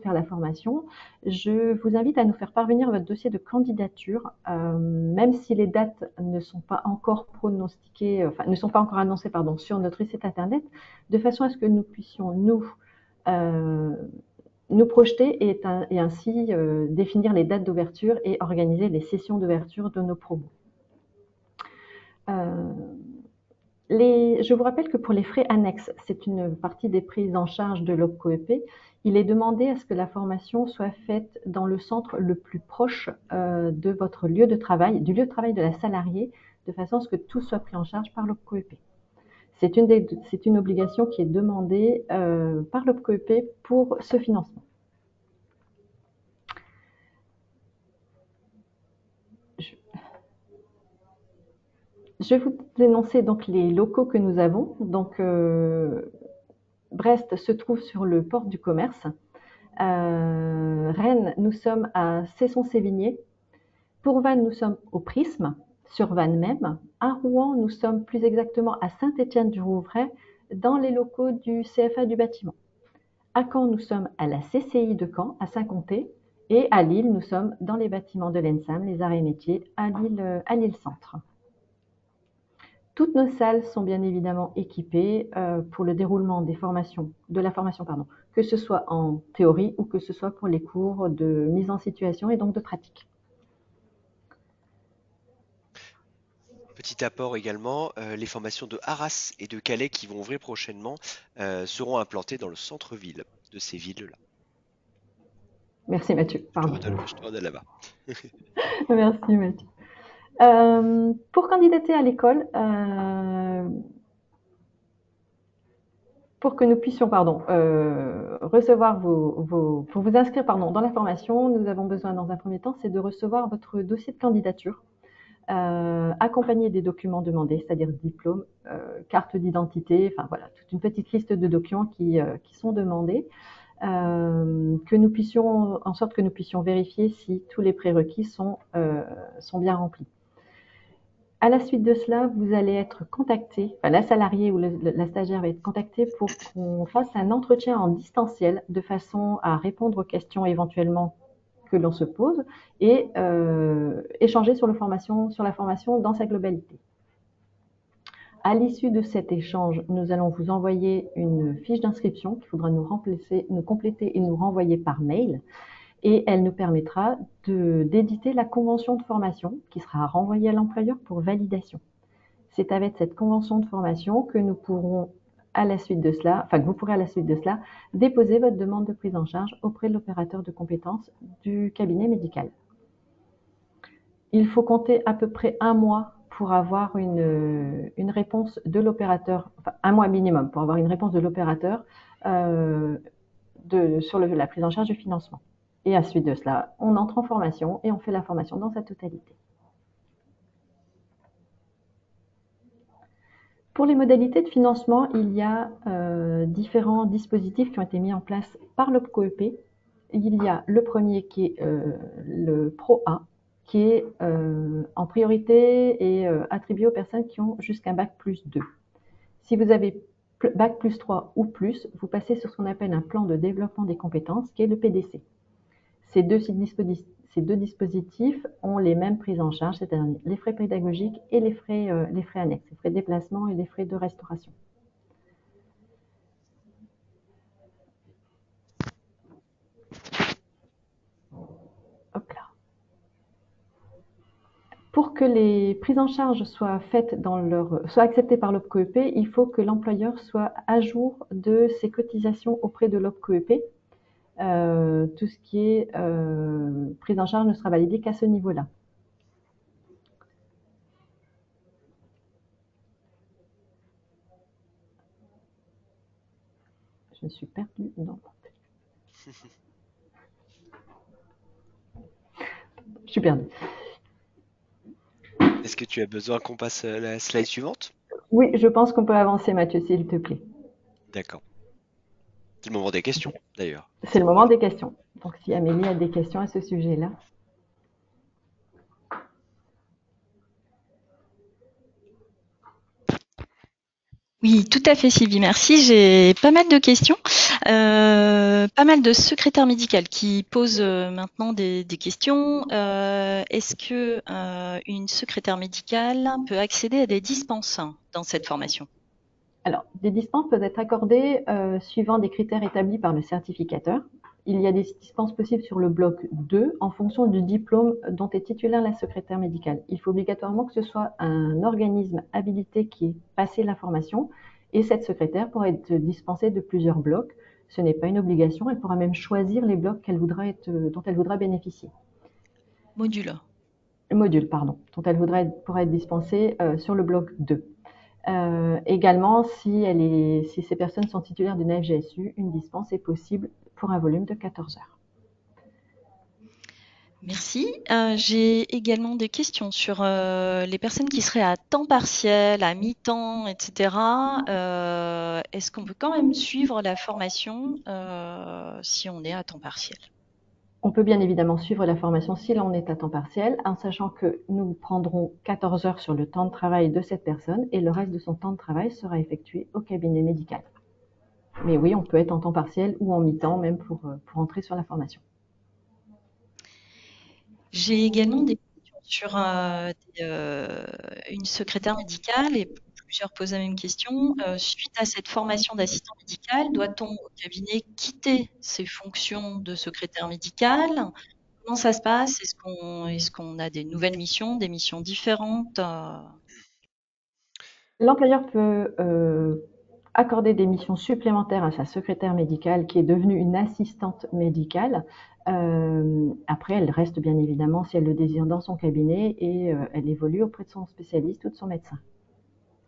faire la formation, je vous invite à nous faire parvenir votre dossier de candidature, même si les dates ne sont pas encore pronostiquées, ne sont pas encore annoncées, sur notre site internet, de façon à ce que nous puissions nous projeter et ainsi définir les dates d'ouverture et organiser les sessions d'ouverture de nos promos. Je vous rappelle que pour les frais annexes, c'est une partie des prises en charge de l'OPCOEP. Il est demandé à ce que la formation soit faite dans le centre le plus proche de votre lieu de travail, du lieu de travail de la salariée, de façon à ce que tout soit pris en charge par l'OPCOEP. C'est une obligation qui est demandée par l'OPCOEP pour ce financement. Je vais vous énoncer donc les locaux que nous avons. Donc, Brest se trouve sur le port du commerce. Rennes, nous sommes à Cesson-Sévigné. Pour Vannes, nous sommes au Prisme, sur Vannes même. À Rouen, nous sommes plus exactement à Saint-Étienne-du-Rouvray, dans les locaux du CFA du bâtiment. À Caen, nous sommes à la CCI de Caen, à Saint-Comté. Et à Lille, nous sommes dans les bâtiments de l'ENSAM, les arts et métiers, à Lille Centre. Toutes nos salles sont bien évidemment équipées pour le déroulement de la formation, que ce soit en théorie ou que ce soit pour les cours de mise en situation et donc de pratique. Petit apport également, les formations de Arras et de Calais qui vont ouvrir prochainement seront implantées dans le centre-ville de ces villes-là. Merci Mathieu. Pardon. Je te redonne là-bas. Merci Mathieu. Pour candidater à l'école, pour que nous puissions recevoir pour vous inscrire dans la formation, nous avons besoin dans un premier temps, c'est de recevoir votre dossier de candidature, accompagné des documents demandés, c'est-à-dire diplôme, carte d'identité, enfin voilà, toute une petite liste de documents qui sont demandés, en sorte que nous puissions vérifier si tous les prérequis sont bien remplis. À la suite de cela, vous allez être contacté, enfin la salariée ou la stagiaire va être contactée pour qu'on fasse un entretien en distanciel de façon à répondre aux questions éventuellement que l'on se pose et échanger sur la formation dans sa globalité. À l'issue de cet échange, nous allons vous envoyer une fiche d'inscription qu'il faudra nous compléter et nous renvoyer par mail. Et elle nous permettra d'éditer la convention de formation qui sera renvoyée à l'employeur pour validation. C'est avec cette convention de formation que nous pourrons à la suite de cela, que vous pourrez à la suite de cela déposer votre demande de prise en charge auprès de l'opérateur de compétences du cabinet médical. Il faut compter à peu près un mois pour avoir une réponse de l'opérateur, enfin un mois minimum pour avoir une réponse de l'opérateur sur la prise en charge du financement. Et à la suite de cela, on entre en formation et on fait la formation dans sa totalité. Pour les modalités de financement, il y a différents dispositifs qui ont été mis en place par l'OPCO-EP. Il y a le premier qui est le Pro A, qui est en priorité et attribué aux personnes qui ont jusqu'un Bac plus 2. Si vous avez Bac plus 3 ou plus, vous passez sur ce qu'on appelle un plan de développement des compétences, qui est le PDC. Ces deux dispositifs ont les mêmes prises en charge, c'est-à-dire les frais pédagogiques et les frais annexes, les frais de déplacement et les frais de restauration. Hop là. Pour que les prises en charge soient acceptées par l'OPCO-EP, il faut que l'employeur soit à jour de ses cotisations auprès de l'OPCO-EP. Tout ce qui est prise en charge ne sera validé qu'à ce niveau-là. Je me suis perdue dans... Je suis perdue. Est-ce que tu as besoin qu'on passe à la slide suivante? Oui, je pense qu'on peut avancer, Mathieu, s'il te plaît. D'accord. C'est le moment des questions, d'ailleurs. C'est le moment des questions. Donc, si Amélie a des questions à ce sujet-là. Oui, tout à fait, Sylvie, merci. J'ai pas mal de questions. Pas mal de secrétaires médicales qui posent maintenant des questions. Est-ce que une secrétaire médicale peut accéder à des dispenses dans cette formation? Alors, des dispenses peuvent être accordées suivant des critères établis par le certificateur. Il y a des dispenses possibles sur le bloc 2 en fonction du diplôme dont est titulaire la secrétaire médicale. Il faut obligatoirement que ce soit un organisme habilité qui ait passé la formation et cette secrétaire pourra être dispensée de plusieurs blocs. Ce n'est pas une obligation, elle pourra même choisir les blocs dont elle voudra bénéficier. Module, dont elle pourra être dispensée sur le bloc 2. Également, si ces personnes sont titulaires d'une FGSU, une dispense est possible pour un volume de 14 heures. Merci. J'ai également des questions sur les personnes qui seraient à temps partiel, à mi-temps, etc. Est-ce qu'on peut quand même suivre la formation si on est à temps partiel? On peut bien évidemment suivre la formation si l'on est à temps partiel, en sachant que nous prendrons 14 heures sur le temps de travail de cette personne et le reste de son temps de travail sera effectué au cabinet médical. Mais oui, on peut être en temps partiel ou en mi-temps même pour entrer sur la formation. J'ai également des questions sur une secrétaire médicale et plusieurs posent la même question. Suite à cette formation d'assistant médical, doit-on au cabinet quitter ses fonctions de secrétaire médical? Comment ça se passe? Est-ce qu'on a des nouvelles missions, des missions différentes? L'employeur peut accorder des missions supplémentaires à sa secrétaire médicale qui est devenue une assistante médicale. Après, elle reste bien évidemment, si elle le désire, dans son cabinet et elle évolue auprès de son spécialiste ou de son médecin.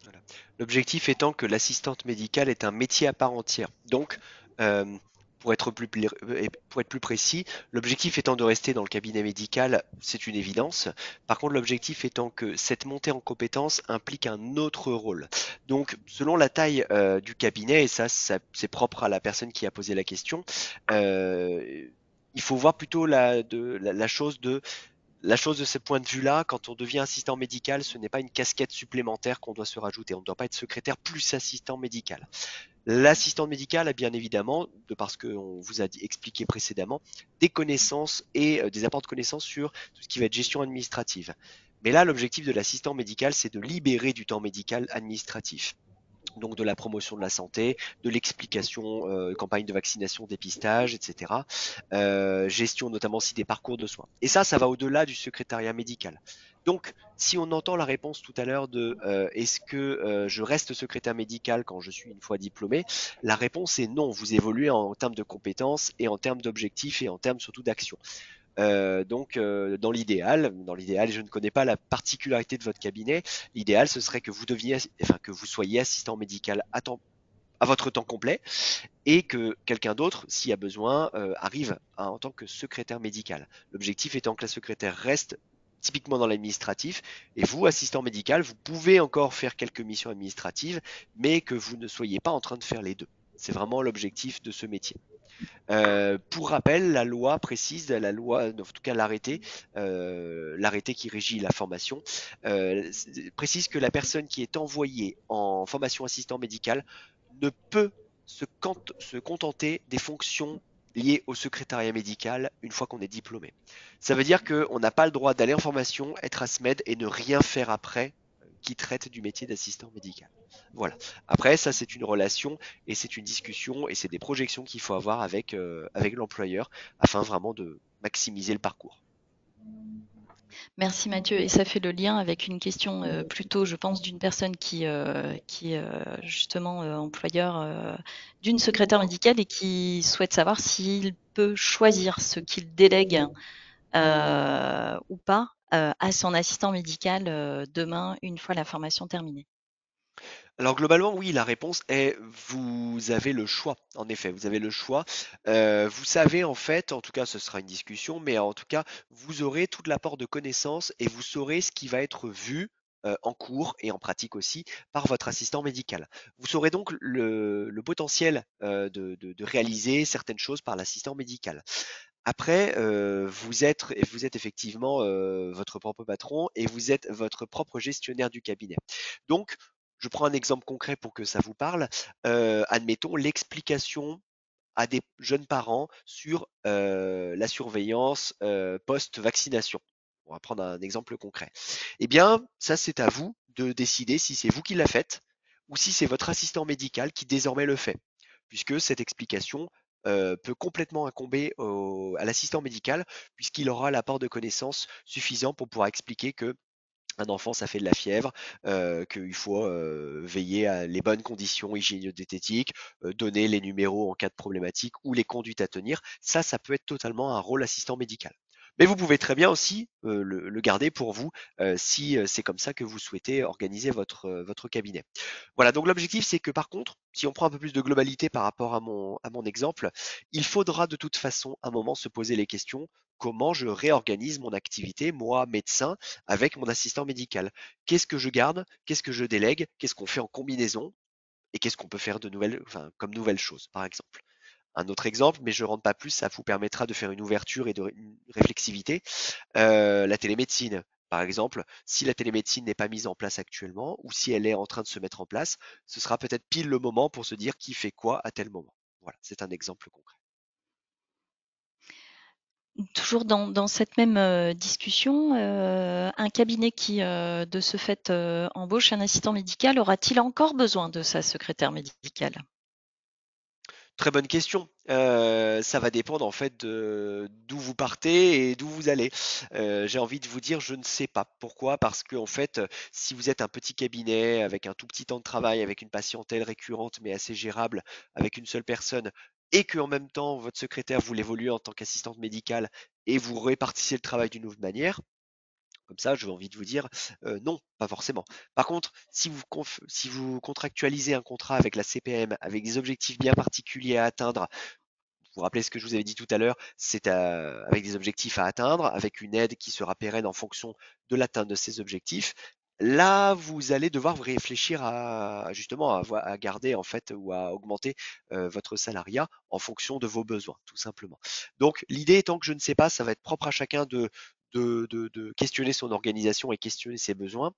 Voilà. L'objectif étant que l'assistante médicale est un métier à part entière. Donc, euh, pour être plus précis, l'objectif étant de rester dans le cabinet médical, c'est une évidence. Par contre, l'objectif étant que cette montée en compétence implique un autre rôle. Donc, selon la taille du cabinet, et ça c'est propre à la personne qui a posé la question, euh, il faut voir plutôt la chose de ce point de vue-là, quand on devient assistant médical, ce n'est pas une casquette supplémentaire qu'on doit se rajouter. On ne doit pas être secrétaire plus assistant médical. L'assistant médical a bien évidemment, de parce qu'on vous a expliqué précédemment, des connaissances et des apports de connaissances sur tout ce qui va être gestion administrative. Mais là, l'objectif de l'assistant médical, c'est de libérer du temps médical administratif. Donc de la promotion de la santé, de l'explication, campagne de vaccination, dépistage, etc. Gestion notamment aussi des parcours de soins. Et ça va au-delà du secrétariat médical. Donc, si on entend la réponse tout à l'heure de est-ce que je reste secrétaire médical quand je suis une fois diplômé, la réponse est non. Vous évoluez en termes de compétences et en termes d'objectifs et en termes surtout d'action. Donc, dans l'idéal, je ne connais pas la particularité de votre cabinet. L'idéal, ce serait que vous soyez assistant médical à votre temps complet et que quelqu'un d'autre, s'il y a besoin, arrive en tant que secrétaire médical. L'objectif étant que la secrétaire reste typiquement dans l'administratif et vous, assistant médical, vous pouvez encore faire quelques missions administratives, mais que vous ne soyez pas en train de faire les deux. C'est vraiment l'objectif de ce métier. Pour rappel, la loi précise, en tout cas l'arrêté qui régit la formation, précise que la personne qui est envoyée en formation assistant médical ne peut se contenter des fonctions liées au secrétariat médical une fois qu'on est diplômé. Ça veut dire qu'on n'a pas le droit d'aller en formation, être ASMED et ne rien faire après qui traite du métier d'assistant médical. Voilà. Après, ça, c'est une relation et c'est une discussion et c'est des projections qu'il faut avoir avec l'employeur afin vraiment de maximiser le parcours. Merci Mathieu. Et ça fait le lien avec une question plutôt, je pense, d'une personne qui est justement employeur d'une secrétaire médicale et qui souhaite savoir s'il peut choisir ce qu'il délègue ou pas à son assistant médical demain, une fois la formation terminée. Alors globalement, oui, la réponse est vous avez le choix. En effet, vous avez le choix. Vous savez en fait, en tout cas, ce sera une discussion, mais en tout cas, vous aurez tout l'apport de connaissances et vous saurez ce qui va être vu en cours et en pratique aussi par votre assistant médical. Vous saurez donc le potentiel de réaliser certaines choses par l'assistant médical. Après, vous êtes effectivement votre propre patron et vous êtes votre propre gestionnaire du cabinet. Donc, je prends un exemple concret pour que ça vous parle. Admettons l'explication à des jeunes parents sur la surveillance post-vaccination. On va prendre un exemple concret. Eh bien, ça, c'est à vous de décider si c'est vous qui la faites ou si c'est votre assistant médical qui désormais le fait, puisque cette explication peut complètement incomber à l'assistant médical, puisqu'il aura l'apport de connaissances suffisant pour pouvoir expliquer que un enfant, ça fait de la fièvre, qu'il faut veiller à les bonnes conditions hygiéno-diététiques, donner les numéros en cas de problématique ou les conduites à tenir. Ça peut être totalement un rôle assistant médical. Mais vous pouvez très bien aussi le garder pour vous si c'est comme ça que vous souhaitez organiser votre cabinet. Voilà, donc l'objectif c'est que par contre, si on prend un peu plus de globalité par rapport à mon exemple, il faudra de toute façon un moment se poser les questions comment je réorganise mon activité, moi médecin, avec mon assistant médical. Qu'est-ce que je garde? Qu'est-ce que je délègue? Qu'est-ce qu'on fait en combinaison? Et qu'est-ce qu'on peut faire de nouvelles, enfin, comme nouvelles choses, par exemple. Un autre exemple, mais je ne rentre pas plus, ça vous permettra de faire une ouverture et une réflexivité. La télémédecine, par exemple, si la télémédecine n'est pas mise en place actuellement ou si elle est en train de se mettre en place, ce sera peut-être pile le moment pour se dire qui fait quoi à tel moment. Voilà, c'est un exemple concret. Toujours dans cette même discussion, un cabinet qui, de ce fait, embauche un assistant médical aura-t-il encore besoin de sa secrétaire médicale? Très bonne question. Ça va dépendre en fait d'où vous partez et d'où vous allez. J'ai envie de vous dire, je ne sais pas. Pourquoi? Parce que en fait, si vous êtes un petit cabinet avec un tout petit temps de travail, avec une patientèle récurrente mais assez gérable, avec une seule personne, et que en même temps votre secrétaire vous l'évolue en tant qu'assistante médicale et vous répartissez le travail d'une autre manière, comme ça, j'ai envie de vous dire non, pas forcément. Par contre, si vous contractualisez un contrat avec la CPM, avec des objectifs bien particuliers à atteindre, vous vous rappelez ce que je vous avais dit tout à l'heure, c'est avec des objectifs à atteindre, avec une aide qui sera pérenne en fonction de l'atteinte de ces objectifs. Là, vous allez devoir réfléchir à justement à garder en fait ou à augmenter votre salariat en fonction de vos besoins, tout simplement. Donc, l'idée étant que je ne sais pas, ça va être propre à chacun de questionner son organisation et questionner ses besoins.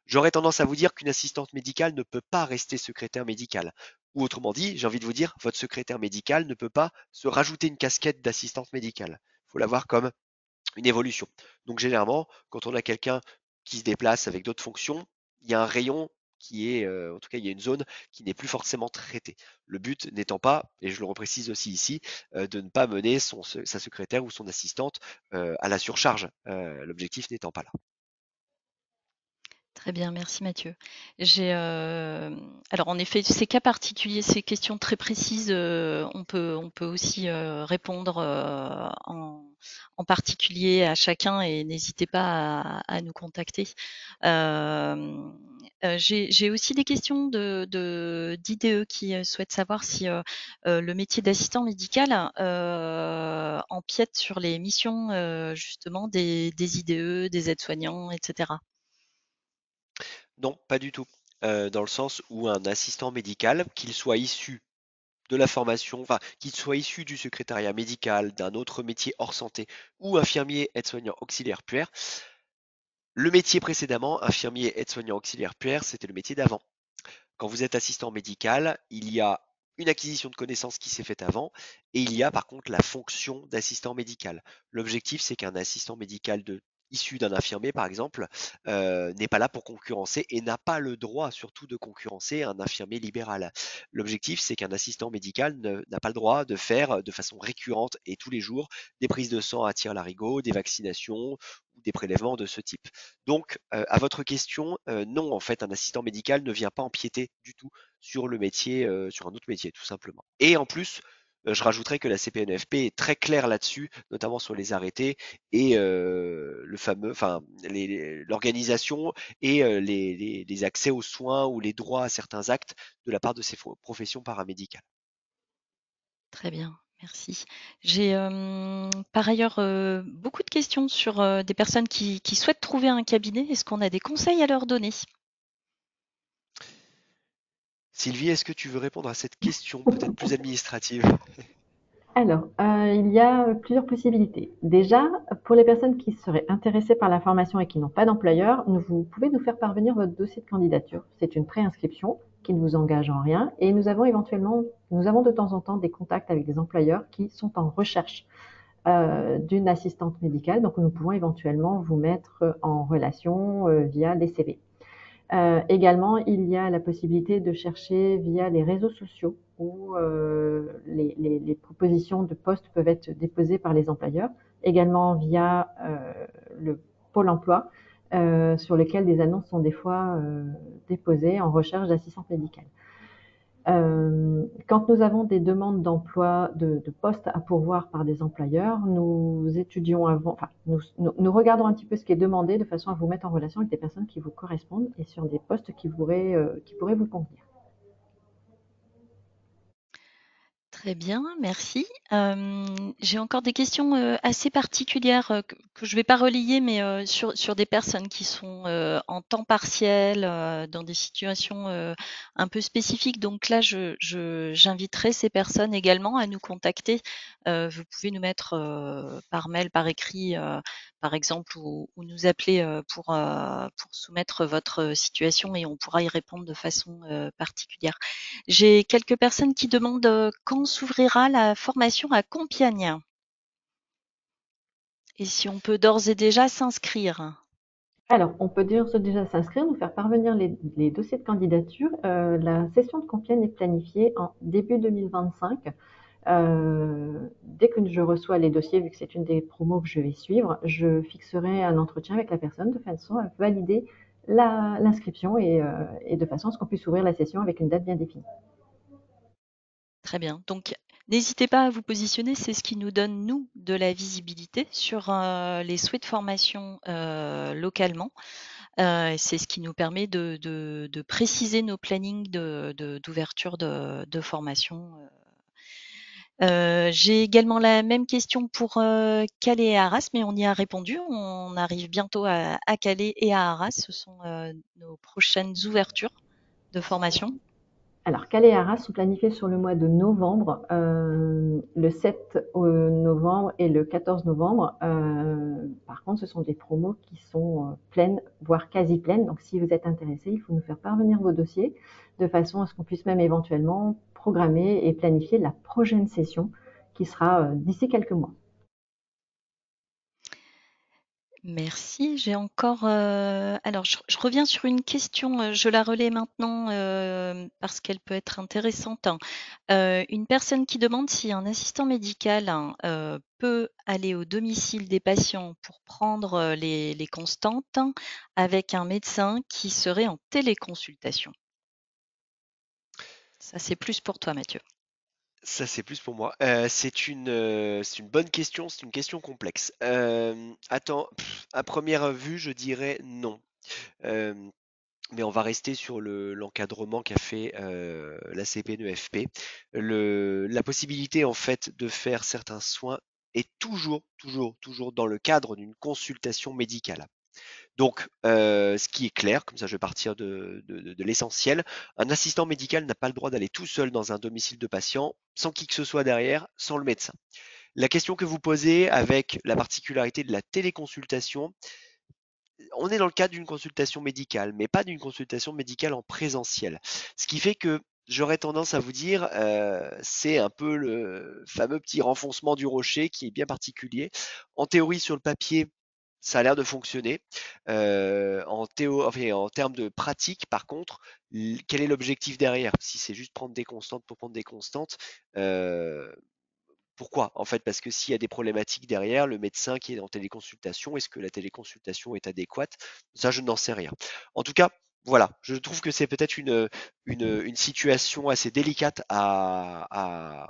J'aurais tendance à vous dire qu'une assistante médicale ne peut pas rester secrétaire médicale. Ou autrement dit, j'ai envie de vous dire, votre secrétaire médical ne peut pas se rajouter une casquette d'assistante médicale. Il faut la voir comme une évolution. Donc généralement, quand on a quelqu'un qui se déplace avec d'autres fonctions, il y a un rayon qui est, en tout cas, il y a une zone qui n'est plus forcément traitée. Le but n'étant pas, et je le reprécise aussi ici, de ne pas mener sa secrétaire ou son assistante à la surcharge. L'objectif n'étant pas là. Très bien, merci Mathieu. Alors en effet, ces cas particuliers, ces questions très précises, on peut aussi répondre en particulier à chacun et n'hésitez pas à nous contacter. J'ai aussi des questions d'IDE qui souhaitent savoir si le métier d'assistant médical empiète sur les missions justement des IDE, des aides-soignants, etc. Non, pas du tout. Dans le sens où un assistant médical, qu'il soit issu de la formation, enfin, qu'il soit issu du secrétariat médical, d'un autre métier hors santé, ou infirmier, aide-soignant, auxiliaire puère, le métier précédemment, infirmier, aide-soignant, auxiliaire puère, c'était le métier d'avant. Quand vous êtes assistant médical, il y a une acquisition de connaissances qui s'est faite avant et il y a par contre la fonction d'assistant médical. L'objectif, c'est qu'un assistant médical issu d'un infirmier, par exemple, n'est pas là pour concurrencer et n'a pas le droit surtout de concurrencer un infirmier libéral. L'objectif, c'est qu'un assistant médical n'a pas le droit de faire de façon récurrente et tous les jours des prises de sang à tire-larigot, des vaccinations ou des prélèvements de ce type. Donc, à votre question, non, en fait, un assistant médical ne vient pas empiéter du tout sur le métier, sur un autre métier, tout simplement. Et en plus, je rajouterais que la CPNFP est très claire là-dessus, notamment sur les arrêtés et le fameux, enfin, l'organisation et les accès aux soins ou les droits à certains actes de la part de ces professions paramédicales. Très bien, merci. J'ai par ailleurs beaucoup de questions sur des personnes qui souhaitent trouver un cabinet. Est-ce qu'on a des conseils à leur donner? Sylvie, est-ce que tu veux répondre à cette question, peut-être plus administrative? Alors, il y a plusieurs possibilités. Déjà, pour les personnes qui seraient intéressées par la formation et qui n'ont pas d'employeur, vous pouvez nous faire parvenir votre dossier de candidature. C'est une préinscription qui ne vous engage en rien et nous avons de temps en temps des contacts avec des employeurs qui sont en recherche d'une assistante médicale. Donc, nous pouvons éventuellement vous mettre en relation via les CV. Également, il y a la possibilité de chercher via les réseaux sociaux où les propositions de postes peuvent être déposées par les employeurs. Également via le Pôle emploi sur lequel des annonces sont des fois déposées en recherche d'assistante médicale. Quand nous avons des demandes d'emploi, de postes à pourvoir par des employeurs, nous étudions avant, enfin, nous regardons un petit peu ce qui est demandé de façon à vous mettre en relation avec des personnes qui vous correspondent et sur des postes qui pourraient vous convenir. Très bien, merci. J'ai encore des questions, assez particulières, que je vais pas relayer, mais, sur des personnes qui sont, en temps partiel, dans des situations, un peu spécifiques. Donc là, j'inviterai ces personnes également à nous contacter. Vous pouvez nous mettre, par mail, par écrit, par exemple, ou nous appeler, pour soumettre votre situation et on pourra y répondre de façon, particulière. J'ai quelques personnes qui demandent quand s'ouvrira la formation à Compiègne et si on peut d'ores et déjà s'inscrire. Alors, on peut déjà s'inscrire, nous faire parvenir les dossiers de candidature. La session de Compiègne est planifiée en début 2025. Dès que je reçois les dossiers, vu que c'est une des promos que je vais suivre, je fixerai un entretien avec la personne de façon à valider l'inscription et de façon à ce qu'on puisse ouvrir la session avec une date bien définie. Très bien. Donc, n'hésitez pas à vous positionner, c'est ce qui nous donne, nous, de la visibilité sur les souhaits de formation localement. C'est ce qui nous permet de préciser nos plannings d'ouverture de formation. J'ai également la même question pour Calais et Arras, mais on y a répondu. On arrive bientôt à Calais et à Arras. Ce sont nos prochaines ouvertures de formation. Alors, Calais et Arras sont planifiés sur le mois de novembre, le 7 novembre et le 14 novembre. Par contre, ce sont des promos qui sont pleines, voire quasi pleines. Donc, si vous êtes intéressé, il faut nous faire parvenir vos dossiers de façon à ce qu'on puisse même éventuellement programmer et planifier la prochaine session qui sera d'ici quelques mois. Merci. J'ai encore. Alors, je reviens sur une question. Je la relais maintenant parce qu'elle peut être intéressante. Une personne qui demande si un assistant médical peut aller au domicile des patients pour prendre les constantes avec un médecin qui serait en téléconsultation. Ça, c'est plus pour toi, Mathieu. Ça, c'est plus pour moi. C'est une bonne question, c'est une question complexe. Attends, à première vue, je dirais non. Euh, mais on va rester sur l'encadrement qu'a fait la CPNEFP. La possibilité, en fait, de faire certains soins est toujours dans le cadre d'une consultation médicale. Donc, ce qui est clair, comme ça je vais partir de l'essentiel, un assistant médical n'a pas le droit d'aller tout seul dans un domicile de patient, sans qui que ce soit derrière, sans le médecin. La question que vous posez avec la particularité de la téléconsultation, on est dans le cadre d'une consultation médicale, mais pas d'une consultation médicale en présentiel. Ce qui fait que j'aurais tendance à vous dire, c'est un peu le fameux petit renfoncement du rocher qui est bien particulier. En théorie, sur le papier, ça a l'air de fonctionner. Enfin, en termes de pratique, par contre, quel est l'objectif derrière? Si c'est juste prendre des constantes pour prendre des constantes, euh, pourquoi? En fait, parce que s'il y a des problématiques derrière, le médecin qui est en téléconsultation, est-ce que la téléconsultation est adéquate? Ça, je n'en sais rien. En tout cas, voilà, je trouve que c'est peut-être une situation assez délicate à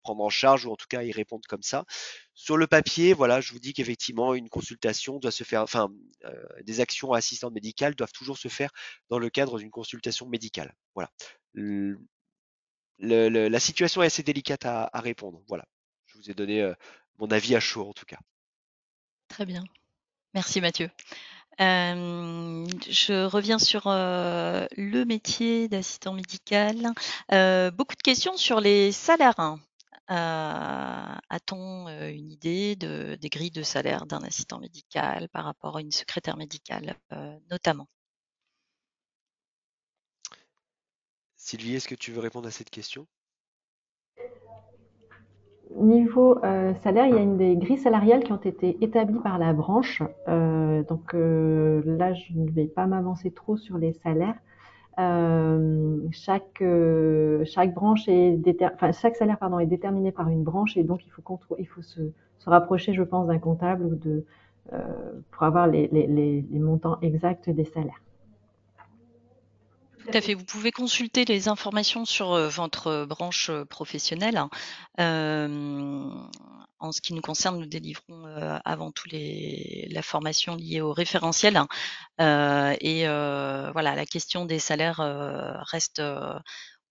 prendre en charge, ou en tout cas à y répondre comme ça. Sur le papier, voilà, je vous dis qu'effectivement, une consultation doit se faire, enfin, des actions assistantes médicales doivent toujours se faire dans le cadre d'une consultation médicale. Voilà. La situation est assez délicate à répondre. Voilà. Je vous ai donné mon avis à chaud en tout cas. Très bien. Merci, Mathieu. Je reviens sur le métier d'assistant médical. Beaucoup de questions sur les salaires, hein. A-t-on une idée des grilles de salaire d'un assistant médical par rapport à une secrétaire médicale, notamment? Sylvie, est-ce que tu veux répondre à cette question? Niveau salaire, il y a des grilles salariales qui ont été établies par la branche. Là, je ne vais pas m'avancer trop sur les salaires. Chaque branche enfin, chaque salaire pardon, est déterminé par une branche et donc il faut se rapprocher, je pense, d'un comptable pour avoir les montants exacts des salaires. Tout à fait. Vous pouvez consulter les informations sur votre branche professionnelle. En ce qui nous concerne, nous délivrons avant tout la formation liée au référentiel. Voilà, la question des salaires reste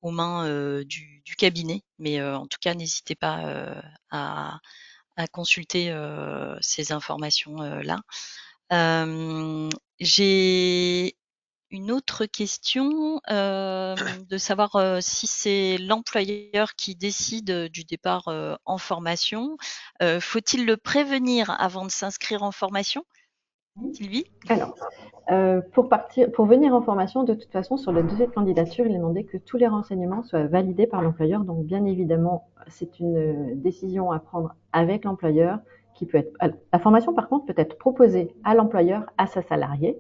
aux mains du cabinet. Mais en tout cas, n'hésitez pas à consulter ces informations-là. J'ai une autre question, de savoir si c'est l'employeur qui décide du départ en formation. Faut-il le prévenir avant de s'inscrire en formation, Sylvie? Alors, pour venir en formation, de toute façon, sur le dossier de candidature, il est demandé que tous les renseignements soient validés par l'employeur. Donc, bien évidemment, c'est une décision à prendre avec l'employeur qui peut être. Alors, la formation, par contre, peut être proposée à l'employeur, à sa salariée,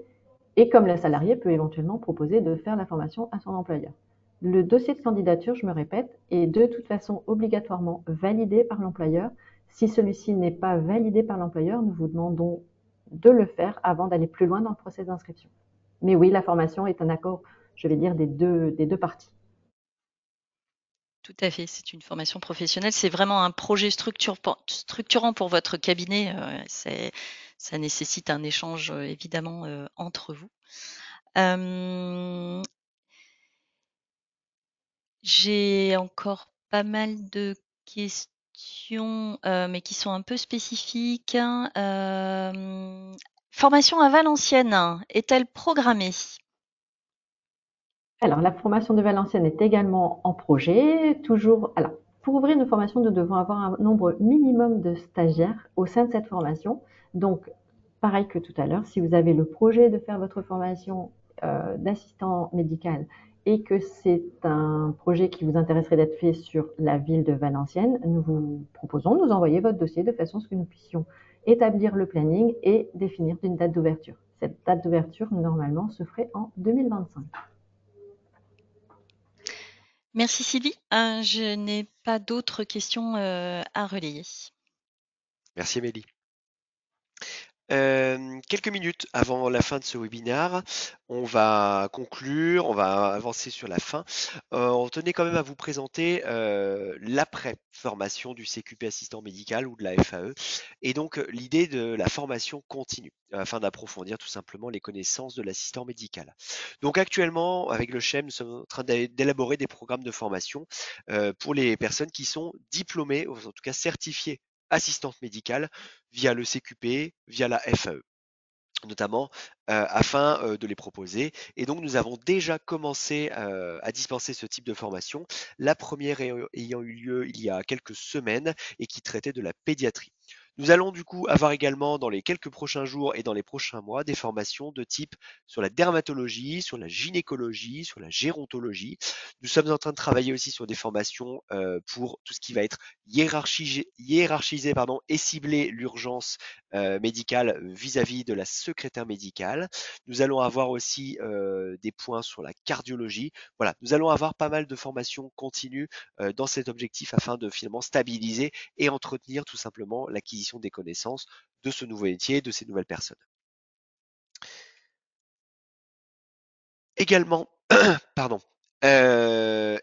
et comme le salarié peut éventuellement proposer de faire la formation à son employeur. Le dossier de candidature, je me répète, est de toute façon obligatoirement validé par l'employeur. Si celui-ci n'est pas validé par l'employeur, nous vous demandons de le faire avant d'aller plus loin dans le processus d'inscription. Mais oui, la formation est un accord, je vais dire, des deux parties. Tout à fait, c'est une formation professionnelle. C'est vraiment un projet structurant pour votre cabinet. Ça nécessite un échange évidemment entre vous. J'ai encore pas mal de questions, mais qui sont un peu spécifiques. Formation à Valenciennes est-elle programmée? Alors, la formation de Valenciennes est également en projet. Toujours, alors, pour ouvrir une formation, nous devons avoir un nombre minimum de stagiaires au sein de cette formation. Donc, pareil que tout à l'heure, si vous avez le projet de faire votre formation d'assistant médical et que c'est un projet qui vous intéresserait d'être fait sur la ville de Valenciennes, nous vous proposons de nous envoyer votre dossier de façon à ce que nous puissions établir le planning et définir une date d'ouverture. Cette date d'ouverture, normalement, se ferait en 2025. Merci Sylvie. Je n'ai pas d'autres questions à relayer. Merci Amélie. Quelques minutes avant la fin de ce webinaire, on va conclure, on va avancer sur la fin. On tenait quand même à vous présenter l'après-formation du CQP assistant médical ou de la FAE, et donc l'idée de la formation continue, afin d'approfondir tout simplement les connaissances de l'assistant médical. Donc actuellement, avec le CHEM, nous sommes en train d'élaborer des programmes de formation pour les personnes qui sont diplômées, ou en tout cas certifiées assistantes médicales via le CQP, via la FAE notamment, afin de les proposer. Et donc nous avons déjà commencé à dispenser ce type de formation, la première ayant eu lieu il y a quelques semaines et qui traitait de la pédiatrie. Nous allons du coup avoir également dans les quelques prochains jours et dans les prochains mois des formations de type sur la dermatologie, sur la gynécologie, sur la gérontologie. Nous sommes en train de travailler aussi sur des formations pour tout ce qui va être hiérarchisé et cibler l'urgence médicale vis-à-vis de la secrétaire médicale. Nous allons avoir aussi des points sur la cardiologie. Voilà, nous allons avoir pas mal de formations continues dans cet objectif afin de finalement stabiliser et entretenir tout simplement l'acquisition des connaissances de ce nouveau métier, de ces nouvelles personnes. Également, pardon.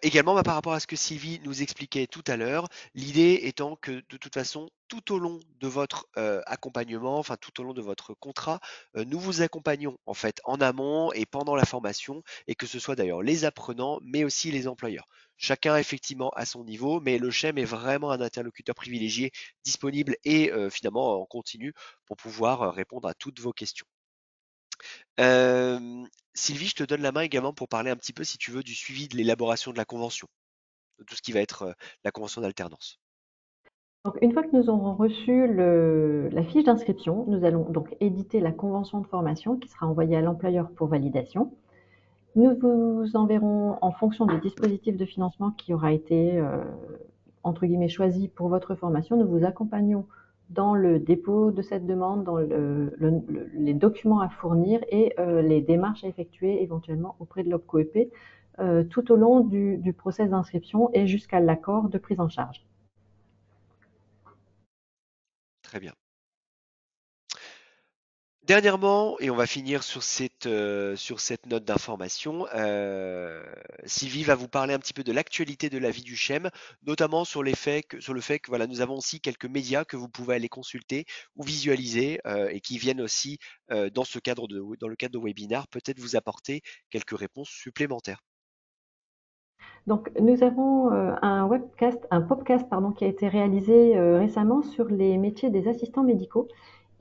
Également, par rapport à ce que Sylvie nous expliquait tout à l'heure, l'idée étant que de toute façon, tout au long de votre accompagnement, enfin tout au long de votre contrat, nous vous accompagnons en fait en amont et pendant la formation, et que ce soit d'ailleurs les apprenants, mais aussi les employeurs. Chacun effectivement à son niveau, mais le CHEM est vraiment un interlocuteur privilégié, disponible et finalement en continu pour pouvoir répondre à toutes vos questions. Sylvie, je te donne la main également pour parler un petit peu, si tu veux, du suivi de l'élaboration de la convention, de tout ce qui va être la convention d'alternance. Donc, une fois que nous aurons reçu la fiche d'inscription, nous allons donc éditer la convention de formation qui sera envoyée à l'employeur pour validation. Nous vous enverrons, en fonction du dispositif de financement qui aura été, entre guillemets, choisi pour votre formation, nous vous accompagnons dans le dépôt de cette demande, dans les documents à fournir et les démarches à effectuer éventuellement auprès de l'OPCO-EP tout au long du process d'inscription et jusqu'à l'accord de prise en charge. Très bien. Dernièrement, et on va finir sur cette note d'information, Sylvie va vous parler un petit peu de l'actualité de la vie du CHEM, notamment sur le fait que voilà, nous avons aussi quelques médias que vous pouvez aller consulter ou visualiser et qui viennent aussi dans le cadre de webinaires, peut-être vous apporter quelques réponses supplémentaires. Donc, nous avons un podcast pardon, qui a été réalisé récemment sur les métiers des assistants médicaux.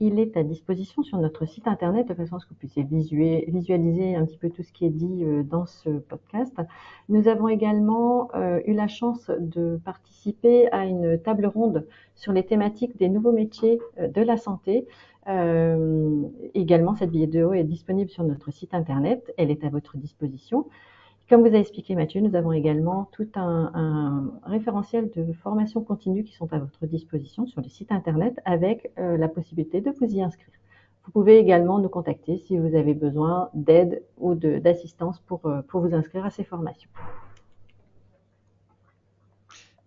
Il est à disposition sur notre site internet de façon à ce que vous puissiez visualiser un petit peu tout ce qui est dit dans ce podcast. Nous avons également eu la chance de participer à une table ronde sur les thématiques des nouveaux métiers de la santé. Également, cette vidéo est disponible sur notre site internet. Elle est à votre disposition. Comme vous avez expliqué Mathieu, nous avons également tout un référentiel de formation continue qui sont à votre disposition sur le site internet avec la possibilité de vous y inscrire. Vous pouvez également nous contacter si vous avez besoin d'aide ou d'assistance pour vous inscrire à ces formations.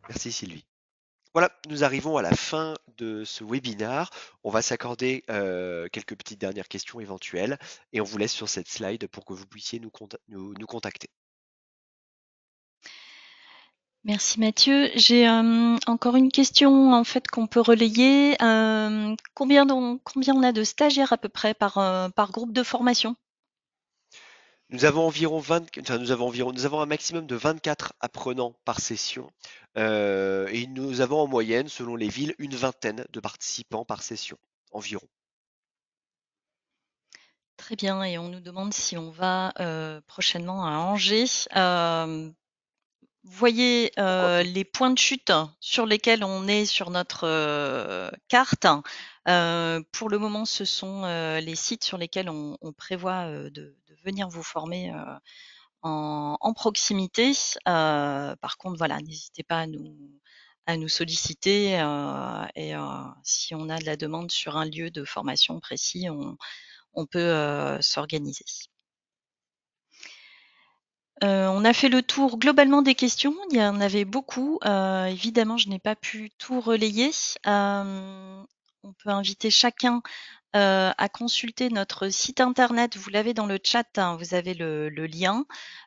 Merci Sylvie. Voilà, nous arrivons à la fin de ce webinaire. On va s'accorder quelques petites dernières questions éventuelles et on vous laisse sur cette slide pour que vous puissiez nous contacter. Merci Mathieu. J'ai encore une question en fait qu'on peut relayer. Combien on a de stagiaires à peu près par groupe de formation? Nous avons environ 20, enfin, nous avons un maximum de 24 apprenants par session et nous avons en moyenne, selon les villes, une vingtaine de participants par session environ. Très bien, et on nous demande si on va prochainement à Angers. Vous voyez Pourquoi pas? les points de chute sur lesquels on est sur notre carte. Pour le moment, ce sont les sites sur lesquels on prévoit de venir vous former en proximité. Par contre, voilà, n'hésitez pas à nous solliciter et si on a de la demande sur un lieu de formation précis, on peut s'organiser. On a fait le tour globalement des questions. Il y en avait beaucoup. Évidemment, je n'ai pas pu tout relayer. On peut inviter chacun à consulter notre site internet. Vous l'avez dans le chat, hein, vous avez le lien.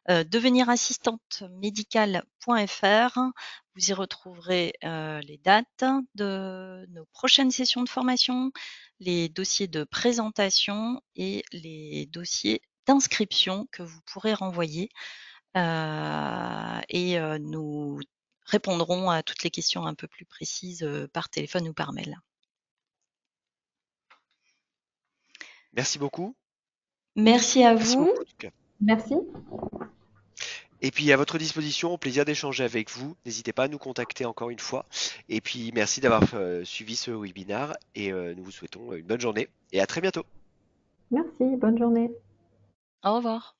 Devenirassistantemédicale.fr. Vous y retrouverez les dates de nos prochaines sessions de formation, les dossiers de présentation et les dossiers d'inscription que vous pourrez renvoyer. Et nous répondrons à toutes les questions un peu plus précises par téléphone ou par mail. Merci beaucoup. Merci à Merci vous. beaucoup en tout cas. Merci. Et puis à votre disposition, au plaisir d'échanger avec vous. N'hésitez pas à nous contacter encore une fois. Et puis merci d'avoir suivi ce webinaire et nous vous souhaitons une bonne journée et à très bientôt. Merci. Bonne journée. Au revoir.